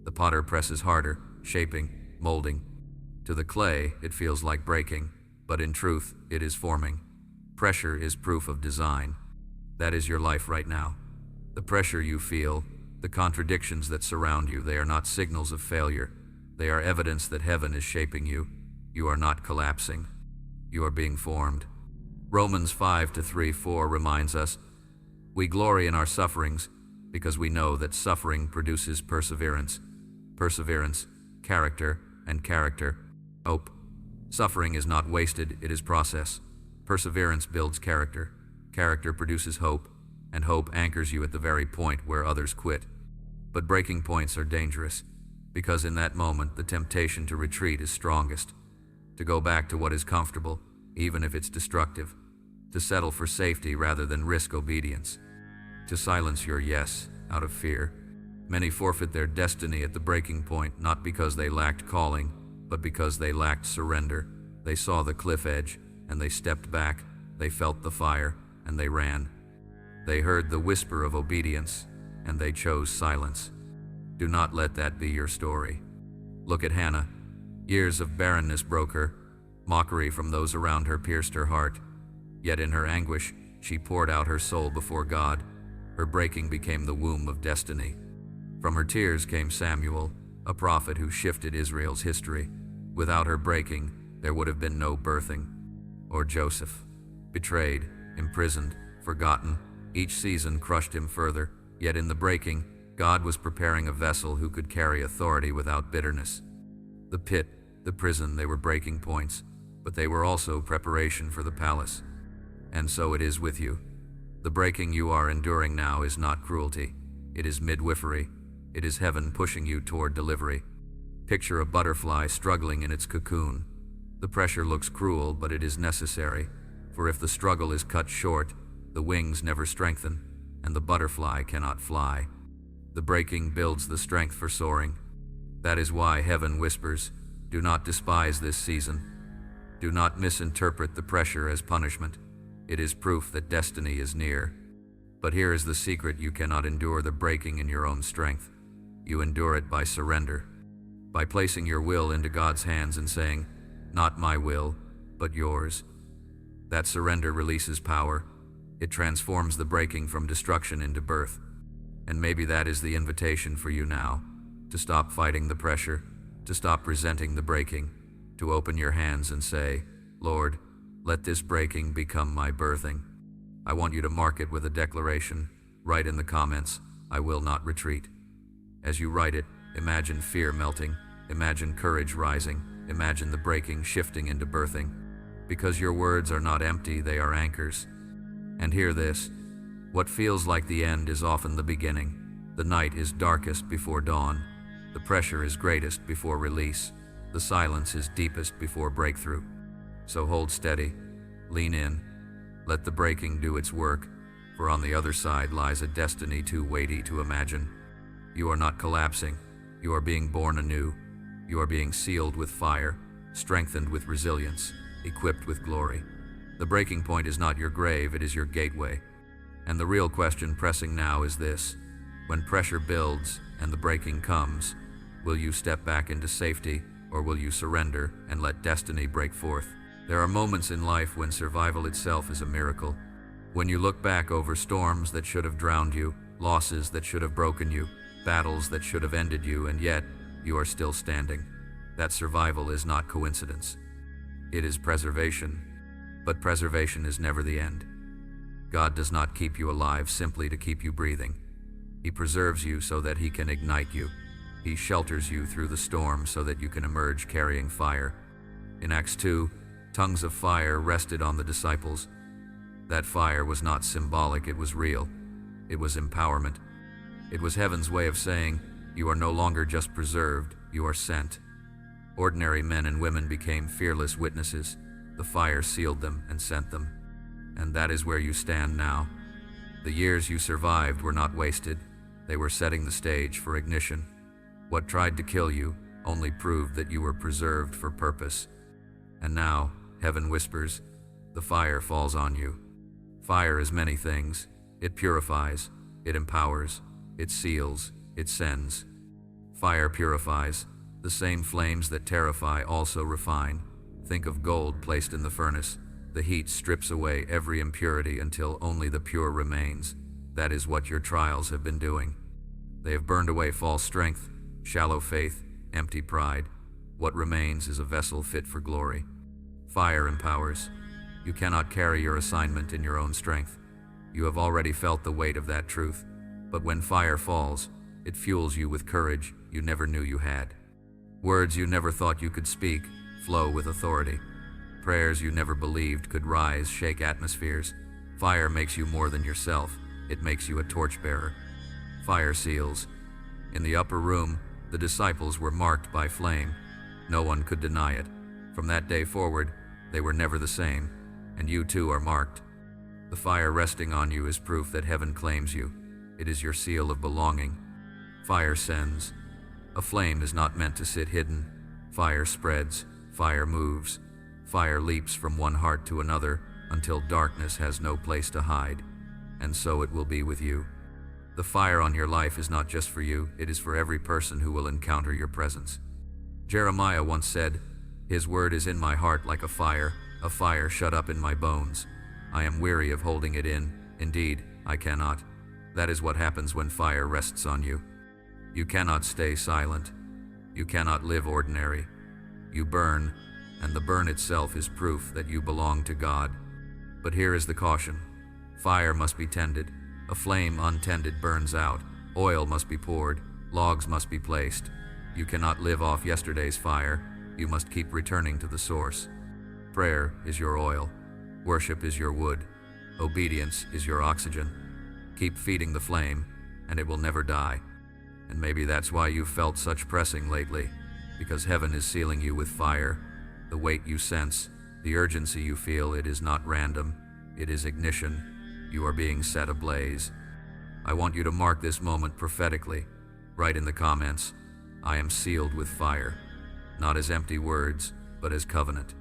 The potter presses harder, shaping, molding. To the clay, it feels like breaking, but in truth, it is forming. Pressure is proof of design. That is your life right now. The pressure you feel, the contradictions that surround you, they are not signals of failure. They are evidence that heaven is shaping you. You are not collapsing. You are being formed. Romans 5:3-4 reminds us, "We glory in our sufferings because we know that suffering produces perseverance. Perseverance, character, and character, hope." Suffering is not wasted, it is process. Perseverance builds character. Character produces hope, and hope anchors you at the very point where others quit. But breaking points are dangerous, because in that moment the temptation to retreat is strongest. To go back to what is comfortable, even if it's destructive. To settle for safety rather than risk obedience. To silence your yes out of fear. Many forfeit their destiny at the breaking point, not because they lacked calling, but because they lacked surrender. They saw the cliff edge, and they stepped back. They felt the fire, and they ran. They heard the whisper of obedience, and they chose silence. Do not let that be your story. Look at Hannah. Years of barrenness broke her. Mockery from those around her pierced her heart. Yet in her anguish, she poured out her soul before God. Her breaking became the womb of destiny. From her tears came Samuel, a prophet who shifted Israel's history. Without her breaking, there would have been no birthing. Or Joseph, betrayed, imprisoned, forgotten. Each season crushed him further, yet in the breaking, God was preparing a vessel who could carry authority without bitterness. The pit, the prison, they were breaking points, but they were also preparation for the palace. And so it is with you. The breaking you are enduring now is not cruelty. It is midwifery. It is heaven pushing you toward delivery. Picture a butterfly struggling in its cocoon. The pressure looks cruel, but it is necessary, for if the struggle is cut short, the wings never strengthen, and the butterfly cannot fly. The breaking builds the strength for soaring. That is why heaven whispers, "Do not despise this season. Do not misinterpret the pressure as punishment. It is proof that destiny is near." But here is the secret: you cannot endure the breaking in your own strength. You endure it by surrender. By placing your will into God's hands and saying, "Not my will, but yours." That surrender releases power. It transforms the breaking from destruction into birth. And maybe that is the invitation for you now, to stop fighting the pressure, to stop resenting the breaking, to open your hands and say, "Lord, let this breaking become my birthing." I want you to mark it with a declaration. Write in the comments, "I will not retreat." As you write it, imagine fear melting, imagine courage rising, imagine the breaking shifting into birthing. Because your words are not empty, they are anchors. And hear this: what feels like the end is often the beginning. The night is darkest before dawn. The pressure is greatest before release. The silence is deepest before breakthrough. So hold steady, lean in, let the breaking do its work, for on the other side lies a destiny too weighty to imagine. You are not collapsing, you are being born anew. You are being sealed with fire, strengthened with resilience, equipped with glory. The breaking point is not your grave, it is your gateway. And the real question pressing now is this: when pressure builds and the breaking comes, will you step back into safety, or will you surrender and let destiny break forth? There are moments in life when survival itself is a miracle. When you look back over storms that should have drowned you, losses that should have broken you, battles that should have ended you, and yet, you are still standing. That survival is not coincidence. It is preservation. But preservation is never the end. God does not keep you alive simply to keep you breathing. He preserves you so that He can ignite you. He shelters you through the storm so that you can emerge carrying fire. In Acts 2, tongues of fire rested on the disciples. That fire was not symbolic, it was real. It was empowerment. It was heaven's way of saying, you are no longer just preserved, you are sent. Ordinary men and women became fearless witnesses. The fire sealed them and sent them. And that is where you stand now. The years you survived were not wasted. They were setting the stage for ignition. What tried to kill you only proved that you were preserved for purpose. And now, heaven whispers, the fire falls on you. Fire is many things. It purifies, it empowers, it seals, it sends. Fire purifies. The same flames that terrify also refine. Think of gold placed in the furnace. The heat strips away every impurity until only the pure remains. That is what your trials have been doing. They have burned away false strength, shallow faith, empty pride. What remains is a vessel fit for glory. Fire empowers. You cannot carry your assignment in your own strength. You have already felt the weight of that truth. But when fire falls, it fuels you with courage you never knew you had. Words you never thought you could speak flow with authority. Prayers you never believed could rise, shake atmospheres. Fire makes you more than yourself. It makes you a torchbearer. Fire seals. In the upper room, the disciples were marked by flame. No one could deny it. From that day forward, they were never the same, and you too are marked. The fire resting on you is proof that heaven claims you. It is your seal of belonging. Fire sends. A flame is not meant to sit hidden. Fire spreads. Fire moves. Fire leaps from one heart to another until darkness has no place to hide. And so it will be with you. The fire on your life is not just for you, it is for every person who will encounter your presence. Jeremiah once said, "His word is in my heart like a fire shut up in my bones. I am weary of holding it in. Indeed, I cannot." That is what happens when fire rests on you. You cannot stay silent. You cannot live ordinary. You burn, and the burn itself is proof that you belong to God. But here is the caution. Fire must be tended. A flame untended burns out. Oil must be poured. Logs must be placed. You cannot live off yesterday's fire. You must keep returning to the source. Prayer is your oil. Worship is your wood. Obedience is your oxygen. Keep feeding the flame, and it will never die. And maybe that's why you've felt such pressing lately, because heaven is sealing you with fire. The weight you sense, the urgency you feel, it is not random. It is ignition. You are being set ablaze. I want you to mark this moment prophetically. Write in the comments, "I am sealed with fire," not as empty words, but as covenant.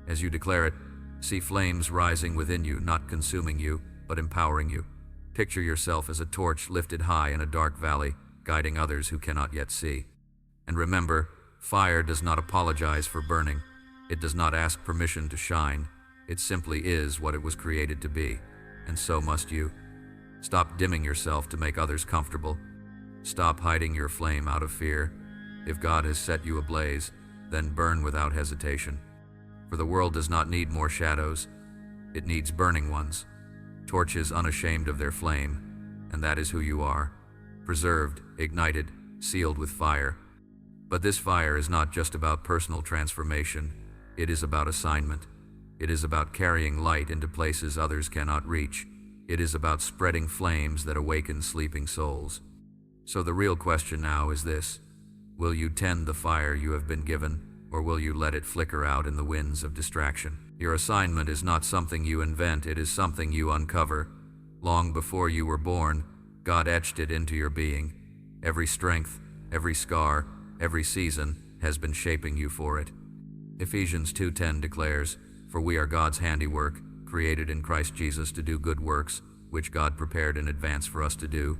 As you declare it, see flames rising within you, not consuming you, but empowering you. Picture yourself as a torch lifted high in a dark valley, guiding others who cannot yet see. And remember, fire does not apologize for burning. It does not ask permission to shine. It simply is what it was created to be, and so must you. Stop dimming yourself to make others comfortable. Stop hiding your flame out of fear. If God has set you ablaze, then burn without hesitation. For the world does not need more shadows. It needs burning ones. Torches unashamed of their flame, and that is who you are. Preserved, ignited, sealed with fire. But this fire is not just about personal transformation. It is about assignment. It is about carrying light into places others cannot reach. It is about spreading flames that awaken sleeping souls. So the real question now is this: will you tend the fire you have been given, or will you let it flicker out in the winds of distraction? Your assignment is not something you invent, it is something you uncover. Long before you were born, God etched it into your being. Every strength, every scar, every season has been shaping you for it. Ephesians 2:10 declares, "For we are God's handiwork, created in Christ Jesus to do good works, which God prepared in advance for us to do."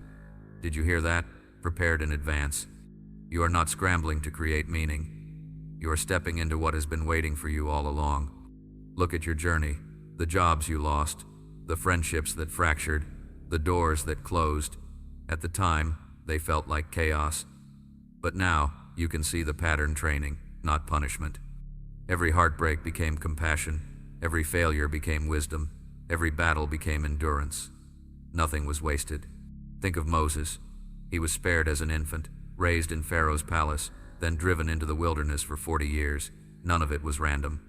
Did you hear that? Prepared in advance. You are not scrambling to create meaning. You are stepping into what has been waiting for you all along. Look at your journey, the jobs you lost, the friendships that fractured, the doors that closed. At the time, they felt like chaos. But now, you can see the pattern training, not punishment. Every heartbreak became compassion, every failure became wisdom, every battle became endurance. Nothing was wasted. Think of Moses. He was spared as an infant, raised in Pharaoh's palace, then driven into the wilderness for 40 years. None of it was random.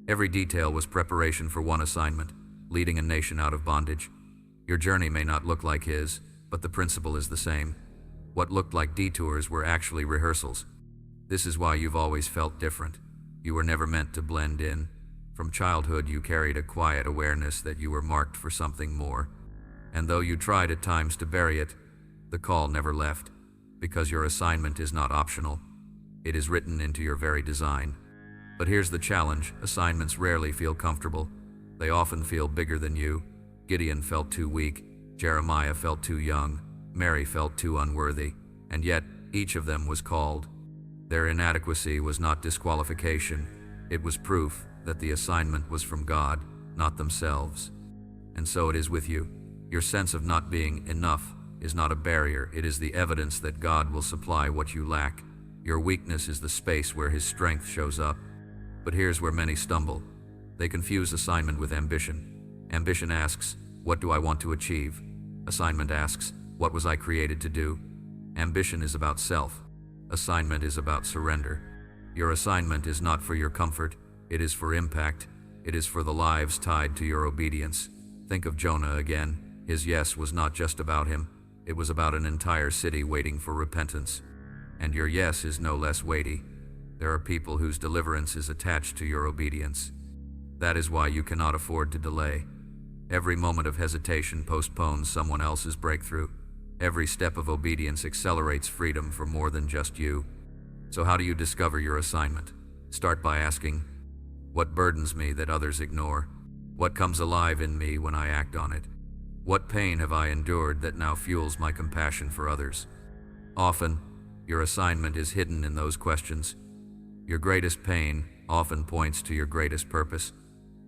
Every detail was preparation for one assignment, leading a nation out of bondage. Your journey may not look like his, but the principle is the same. What looked like detours were actually rehearsals. This is why you've always felt different. You were never meant to blend in. From childhood, you carried a quiet awareness that you were marked for something more. And though you tried at times to bury it, the call never left, because your assignment is not optional. It is written into your very design. But here's the challenge: assignments rarely feel comfortable. They often feel bigger than you. Gideon felt too weak, Jeremiah felt too young, Mary felt too unworthy, and yet each of them was called. Their inadequacy was not disqualification, it was proof that the assignment was from God, not themselves. And so it is with you. Your sense of not being enough is not a barrier, it is the evidence that God will supply what you lack. Your weakness is the space where His strength shows up. But here's where many stumble. They confuse assignment with ambition. Ambition asks, what do I want to achieve? Assignment asks, what was I created to do? Ambition is about self. Assignment is about surrender. Your assignment is not for your comfort, it is for impact. It is for the lives tied to your obedience. Think of Jonah again. His yes was not just about him, it was about an entire city waiting for repentance. And your yes is no less weighty. There are people whose deliverance is attached to your obedience. That is why you cannot afford to delay. Every moment of hesitation postpones someone else's breakthrough. Every step of obedience accelerates freedom for more than just you. So how do you discover your assignment? Start by asking, what burdens me that others ignore? What comes alive in me when I act on it? What pain have I endured that now fuels my compassion for others? Often, your assignment is hidden in those questions. Your greatest pain often points to your greatest purpose.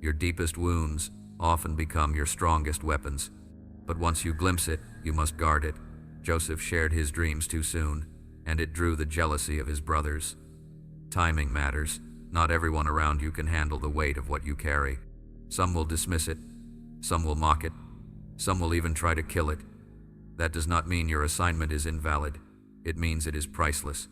Your deepest wounds often become your strongest weapons. But once you glimpse it, you must guard it. Joseph shared his dreams too soon, and it drew the jealousy of his brothers. Timing matters. Not everyone around you can handle the weight of what you carry. Some will dismiss it, some will mock it, some will even try to kill it. That does not mean your assignment is invalid. It means it is priceless.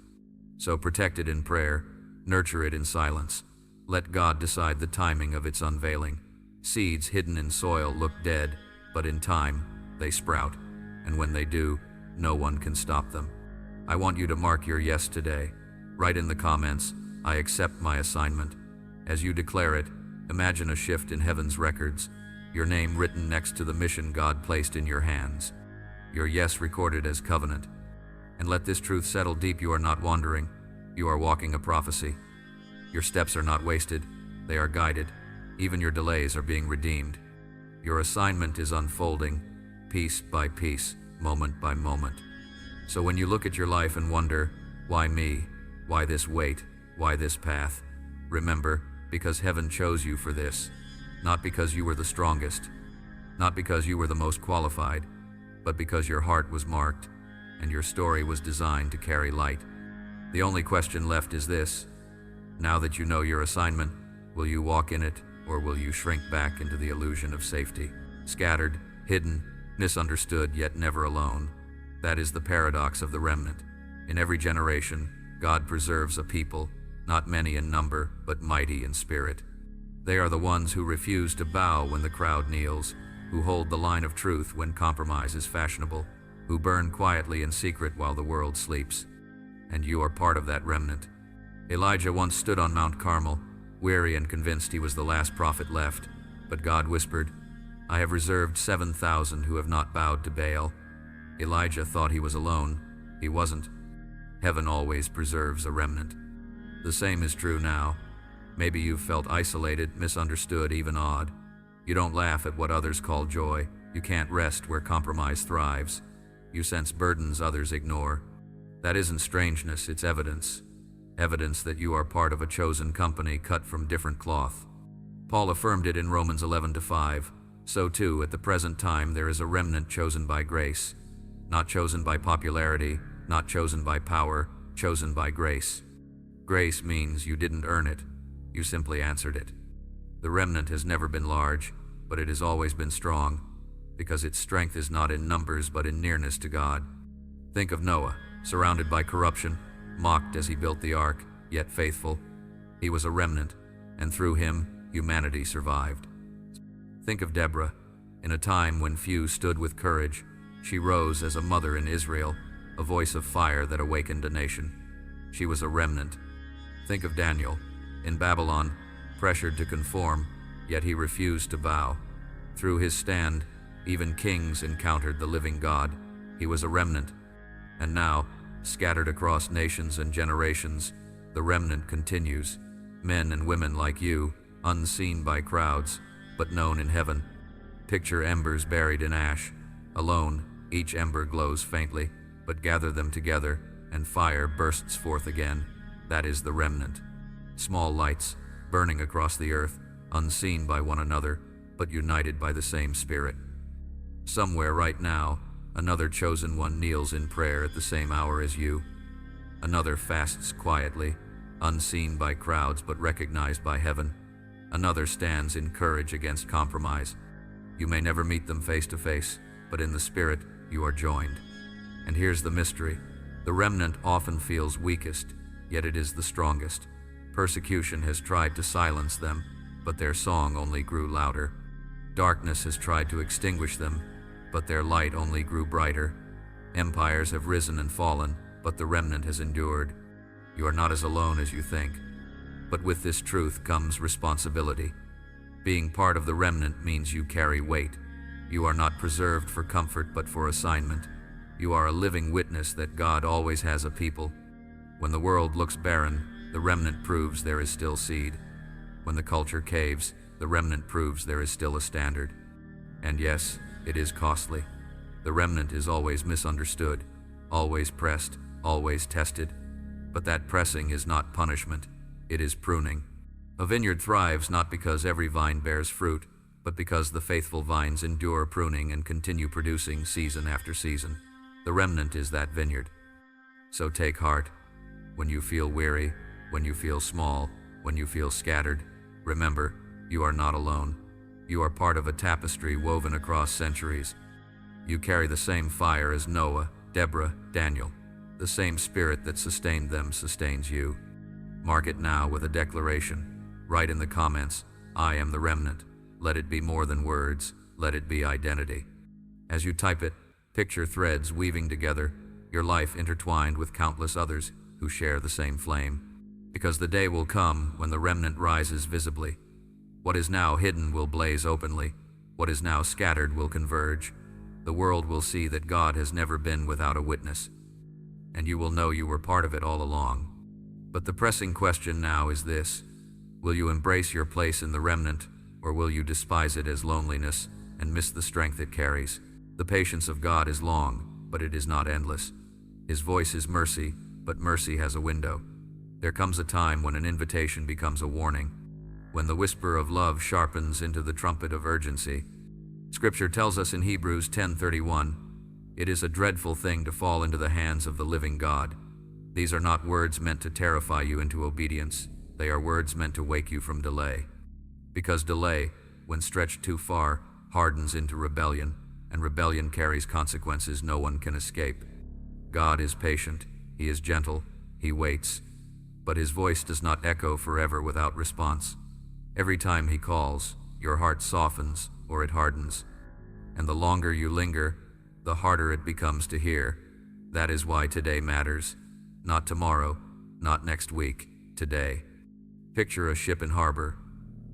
So protect it in prayer, nurture it in silence. Let God decide the timing of its unveiling. Seeds hidden in soil look dead, but in time, they sprout. And when they do, no one can stop them. I want you to mark your yes today. Write in the comments, I accept my assignment. As you declare it, imagine a shift in heaven's records, your name written next to the mission God placed in your hands. Your yes recorded as covenant. And let this truth settle deep: you are not wandering, you are walking a prophecy. Your steps are not wasted, they are guided. Even your delays are being redeemed. Your assignment is unfolding, piece by piece, moment by moment. So when you look at your life and wonder, why me? Why this weight? Why this path? Remember, because heaven chose you for this. Not because you were the strongest, not because you were the most qualified, but because your heart was marked, and your story was designed to carry light. The only question left is this: now that you know your assignment, will you walk in it, or will you shrink back into the illusion of safety? Scattered, hidden, misunderstood, yet never alone. That is the paradox of the remnant. In every generation, God preserves a people, not many in number, but mighty in spirit. They are the ones who refuse to bow when the crowd kneels, who hold the line of truth when compromise is fashionable, who burn quietly in secret while the world sleeps. And you are part of that remnant. Elijah once stood on Mount Carmel, weary and convinced he was the last prophet left, but God whispered, I have reserved 7,000 who have not bowed to Baal. Elijah thought he was alone. He wasn't. Heaven always preserves a remnant. The same is true now. Maybe you've felt isolated, misunderstood, even odd. You don't laugh at what others call joy. You can't rest where compromise thrives. You sense burdens others ignore. That isn't strangeness, it's evidence. Evidence that you are part of a chosen company cut from different cloth. Paul affirmed it in Romans 11:5. So too, at the present time, there is a remnant chosen by grace. Not chosen by popularity, not chosen by power, chosen by grace. Grace means you didn't earn it, you simply answered it. The remnant has never been large, but it has always been strong, because its strength is not in numbers but in nearness to God. Think of Noah, surrounded by corruption, mocked as he built the ark, yet faithful. He was a remnant, and through him, humanity survived. Think of Deborah. In a time when few stood with courage, she rose as a mother in Israel, a voice of fire that awakened a nation. She was a remnant. Think of Daniel. In Babylon, pressured to conform, yet he refused to bow. Through his stand, even kings encountered the living God. He was a remnant. And now, scattered across nations and generations, the remnant continues. Men and women like you, unseen by crowds, but known in heaven. Picture embers buried in ash. Alone, each ember glows faintly, but gather them together, and fire bursts forth again. That is the remnant. Small lights, burning across the earth, unseen by one another, but united by the same Spirit. Somewhere right now, another chosen one kneels in prayer at the same hour as you. Another fasts quietly, unseen by crowds but recognized by heaven. Another stands in courage against compromise. You may never meet them face to face, but in the Spirit you are joined. And here's the mystery. The remnant often feels weakest, yet it is the strongest. Persecution has tried to silence them, but their song only grew louder. Darkness has tried to extinguish them, but their light only grew brighter. Empires have risen and fallen, but the remnant has endured. You are not as alone as you think. But with this truth comes responsibility. Being part of the remnant means you carry weight. You are not preserved for comfort but for assignment. You are a living witness that God always has a people. When the world looks barren, the remnant proves there is still seed. When the culture caves, the remnant proves there is still a standard. And yes, it is costly. The remnant is always misunderstood, always pressed, always tested. But that pressing is not punishment, it is pruning. A vineyard thrives not because every vine bears fruit, but because the faithful vines endure pruning and continue producing season after season. The remnant is that vineyard. So take heart. When you feel weary, when you feel small, when you feel scattered, remember, you are not alone. You are part of a tapestry woven across centuries. You carry the same fire as Noah, Deborah, Daniel. The same Spirit that sustained them sustains you. Mark it now with a declaration. Write in the comments, I am the remnant. Let it be more than words. Let it be identity. As you type it, picture threads weaving together, your life intertwined with countless others who share the same flame. Because the day will come when the remnant rises visibly. What is now hidden will blaze openly. What is now scattered will converge. The world will see that God has never been without a witness. And you will know you were part of it all along. But the pressing question now is this. Will you embrace your place in the remnant, or will you despise it as loneliness and miss the strength it carries? The patience of God is long, but it is not endless. His voice is mercy, but mercy has a window. There comes a time when an invitation becomes a warning, when the whisper of love sharpens into the trumpet of urgency. Scripture tells us in Hebrews 10:31, it is a dreadful thing to fall into the hands of the living God. These are not words meant to terrify you into obedience. They are words meant to wake you from delay. Because delay, when stretched too far, hardens into rebellion, and rebellion carries consequences no one can escape. God is patient, He is gentle, He waits, but His voice does not echo forever without response. Every time He calls, your heart softens or it hardens, and the longer you linger, the harder it becomes to hear. That is why today matters. Not tomorrow, not next week, today. Picture a ship in harbor.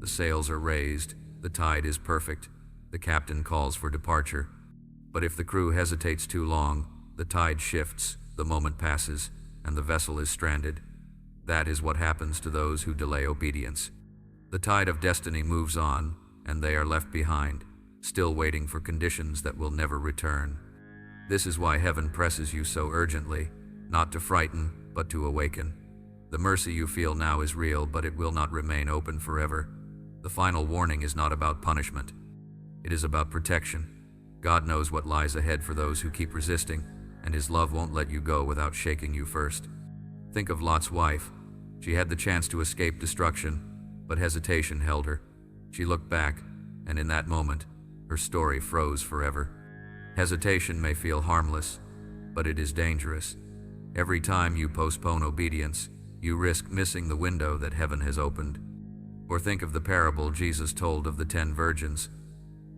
The sails are raised, the tide is perfect, the captain calls for departure. But if the crew hesitates too long, the tide shifts, the moment passes, and the vessel is stranded. That is what happens to those who delay obedience. The tide of destiny moves on, and they are left behind, still waiting for conditions that will never return. This is why heaven presses you so urgently, not to frighten, but to awaken. The mercy you feel now is real, but it will not remain open forever. The final warning is not about punishment. It is about protection. God knows what lies ahead for those who keep resisting, and His love won't let you go without shaking you first. Think of Lot's wife. She had the chance to escape destruction, but hesitation held her. She looked back, and in that moment, her story froze forever. Hesitation may feel harmless, but it is dangerous. Every time you postpone obedience, you risk missing the window that heaven has opened. Or think of the parable Jesus told of the 10 virgins.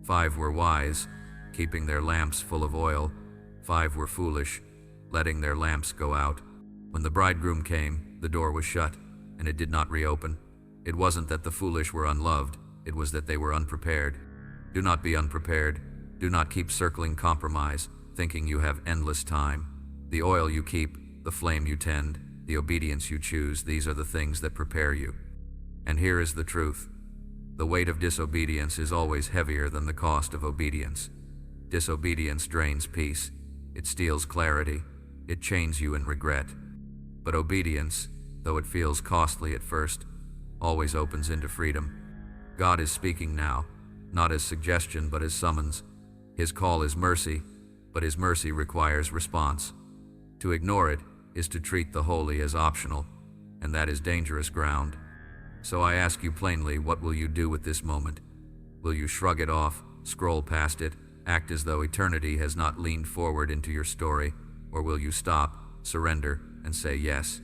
5 were wise, keeping their lamps full of oil. 5 were foolish, letting their lamps go out. When the bridegroom came, the door was shut, and it did not reopen. It wasn't that the foolish were unloved, it was that they were unprepared. Do not be unprepared. Do not keep circling compromise, thinking you have endless time. The oil you keep, the flame you tend, the obedience you choose, these are the things that prepare you. And here is the truth. The weight of disobedience is always heavier than the cost of obedience. Disobedience drains peace. It steals clarity. It chains you in regret. But obedience, though it feels costly at first, always opens into freedom. God is speaking now, not as suggestion but as summons. His call is mercy, but His mercy requires response. To ignore it is to treat the holy as optional, and that is dangerous ground. So I ask you plainly, what will you do with this moment? Will you shrug it off, scroll past it, act as though eternity has not leaned forward into your story, or will you stop, surrender, and say yes?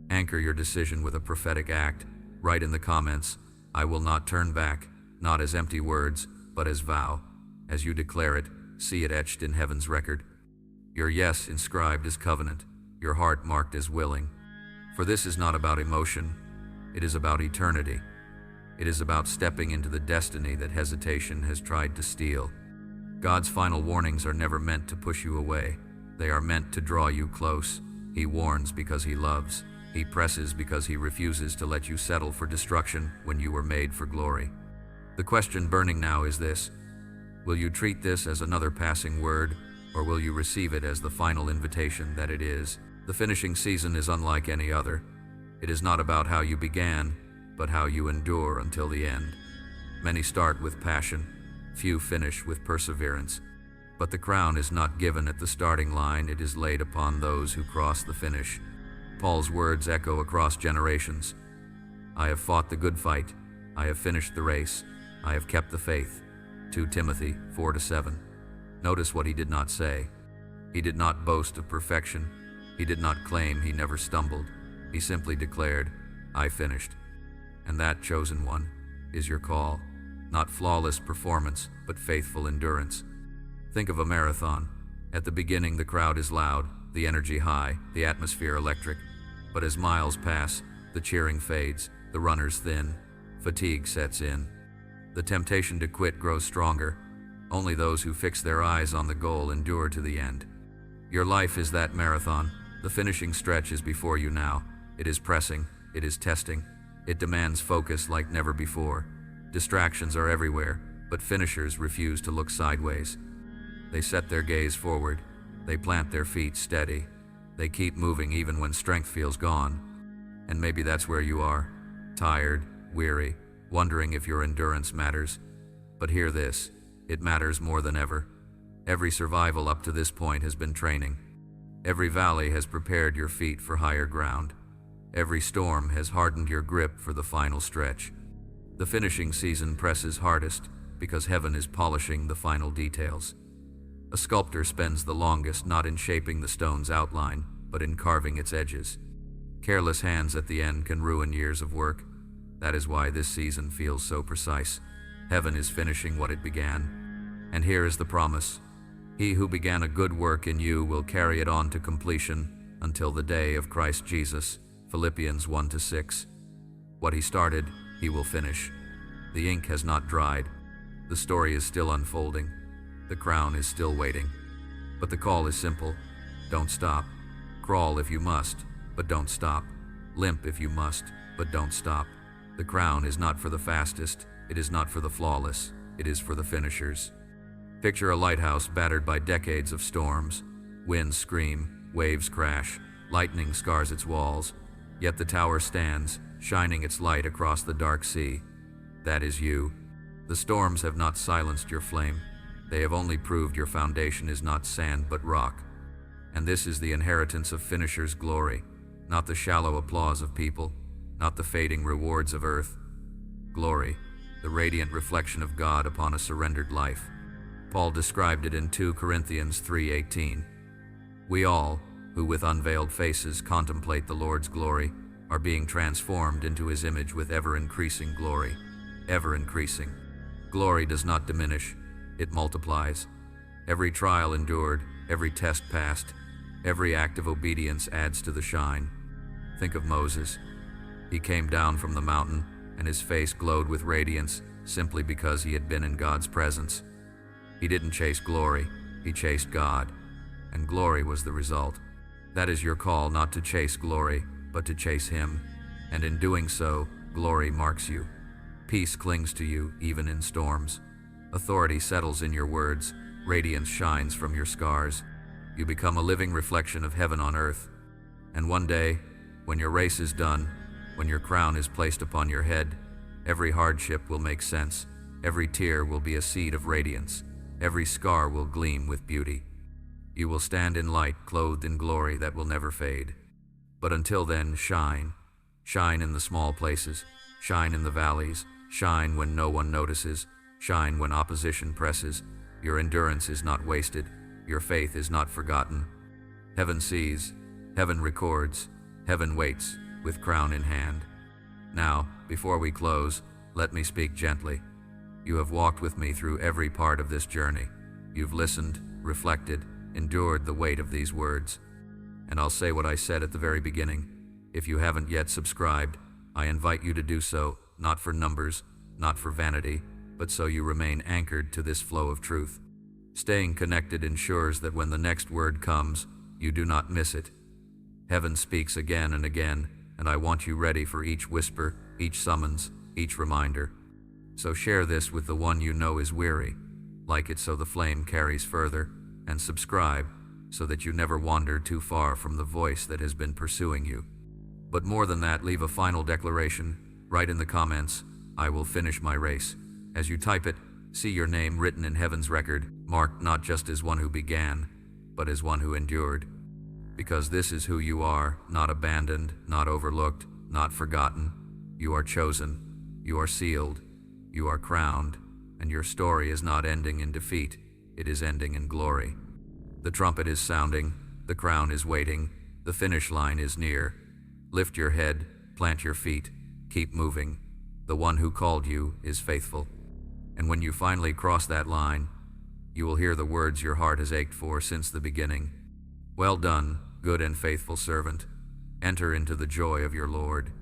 Anchor your decision with a prophetic act. Write in the comments, "I will not turn back," not as empty words, but as vow. As you declare it, see it etched in heaven's record. Your yes inscribed as covenant, your heart marked as willing. For this is not about emotion, it is about eternity. It is about stepping into the destiny that hesitation has tried to steal. God's final warnings are never meant to push you away. They are meant to draw you close. He warns because He loves. He presses because He refuses to let you settle for destruction when you were made for glory. The question burning now is this: will you treat this as another passing word, or will you receive it as the final invitation that it is? The finishing season is unlike any other. It is not about how you began, but how you endure until the end. Many start with passion, few finish with perseverance. But the crown is not given at the starting line, it is laid upon those who cross the finish. Paul's words echo across generations. I have fought the good fight. I have finished the race. I have kept the faith. 2 Timothy 4-7. Notice what he did not say. He did not boast of perfection. He did not claim he never stumbled. He simply declared, I finished. And that, chosen one, is your call. Not flawless performance, but faithful endurance. Think of a marathon. At the beginning, the crowd is loud, the energy high, the atmosphere electric. But as miles pass, the cheering fades, the runners thin, fatigue sets in. The temptation to quit grows stronger. Only those who fix their eyes on the goal endure to the end. Your life is that marathon. The finishing stretch is before you now. It is pressing, it is testing. It demands focus like never before. Distractions are everywhere, but finishers refuse to look sideways. They set their gaze forward. They plant their feet steady. They keep moving even when strength feels gone. And maybe that's where you are. Tired, weary, wondering if your endurance matters. But hear this, it matters more than ever. Every survival up to this point has been training. Every valley has prepared your feet for higher ground. Every storm has hardened your grip for the final stretch. The finishing season presses hardest because heaven is polishing the final details. A sculptor spends the longest not in shaping the stone's outline, but in carving its edges. Careless hands at the end can ruin years of work. That is why this season feels so precise. Heaven is finishing what it began. And here is the promise. He who began a good work in you will carry it on to completion until the day of Christ Jesus. Philippians 1-6. What He started, He will finish. The ink has not dried. The story is still unfolding. The crown is still waiting. But the call is simple. Don't stop. Crawl if you must, but don't stop. Limp if you must, but don't stop. The crown is not for the fastest. It is not for the flawless. It is for the finishers. Picture a lighthouse battered by decades of storms. Winds scream, waves crash, lightning scars its walls. Yet the tower stands, shining its light across the dark sea. That is you. The storms have not silenced your flame. They have only proved your foundation is not sand but rock. And this is the inheritance of finishers' glory. not the shallow applause of people, not the fading rewards of earth. Glory, the radiant reflection of God upon a surrendered life. Paul described it in 2 Corinthians 3:18. We all, who with unveiled faces contemplate the Lord's glory, are being transformed into his image with ever-increasing glory. Ever-increasing. Glory does not diminish, it multiplies. Every trial endured, every test passed, every act of obedience adds to the shine. Think of Moses. He came down from the mountain, and his face glowed with radiance simply because he had been in God's presence. He didn't chase glory, he chased God, and glory was the result. That is your call, not to chase glory, but to chase him, and in doing so, glory marks you. Peace clings to you, even in storms. Authority settles in your words, radiance shines from your scars. You become a living reflection of heaven on earth. And one day, when your race is done, when your crown is placed upon your head, every hardship will make sense, every tear will be a seed of radiance, every scar will gleam with beauty. You will stand in light, clothed in glory that will never fade. But until then, shine. Shine in the small places, shine in the valleys, shine when no one notices, shine when opposition presses. Your endurance is not wasted, your faith is not forgotten. Heaven sees, heaven records, heaven waits, with crown in hand. Now, before we close, let me speak gently. You have walked with me through every part of this journey. You've listened, reflected, endured the weight of these words. And I'll say what I said at the very beginning. If you haven't yet subscribed, I invite you to do so, not for numbers, not for vanity, but so you remain anchored to this flow of truth. Staying connected ensures that when the next word comes, you do not miss it. Heaven speaks again and again, and I want you ready for each whisper, each summons, each reminder. So share this with the one you know is weary, like it so the flame carries further, and subscribe so that you never wander too far from the voice that has been pursuing you. But more than that, leave a final declaration. Write in the comments, "I will finish my race." As you type it, see your name written in heaven's record, marked not just as one who began, but as one who endured. Because this is who you are, not abandoned, not overlooked, not forgotten. You are chosen, you are sealed, you are crowned, and your story is not ending in defeat, it is ending in glory. The trumpet is sounding, the crown is waiting, the finish line is near. Lift your head, plant your feet, keep moving. The one who called you is faithful. And when you finally cross that line, you will hear the words your heart has ached for since the beginning. Well done, good and faithful servant. Enter into the joy of your Lord.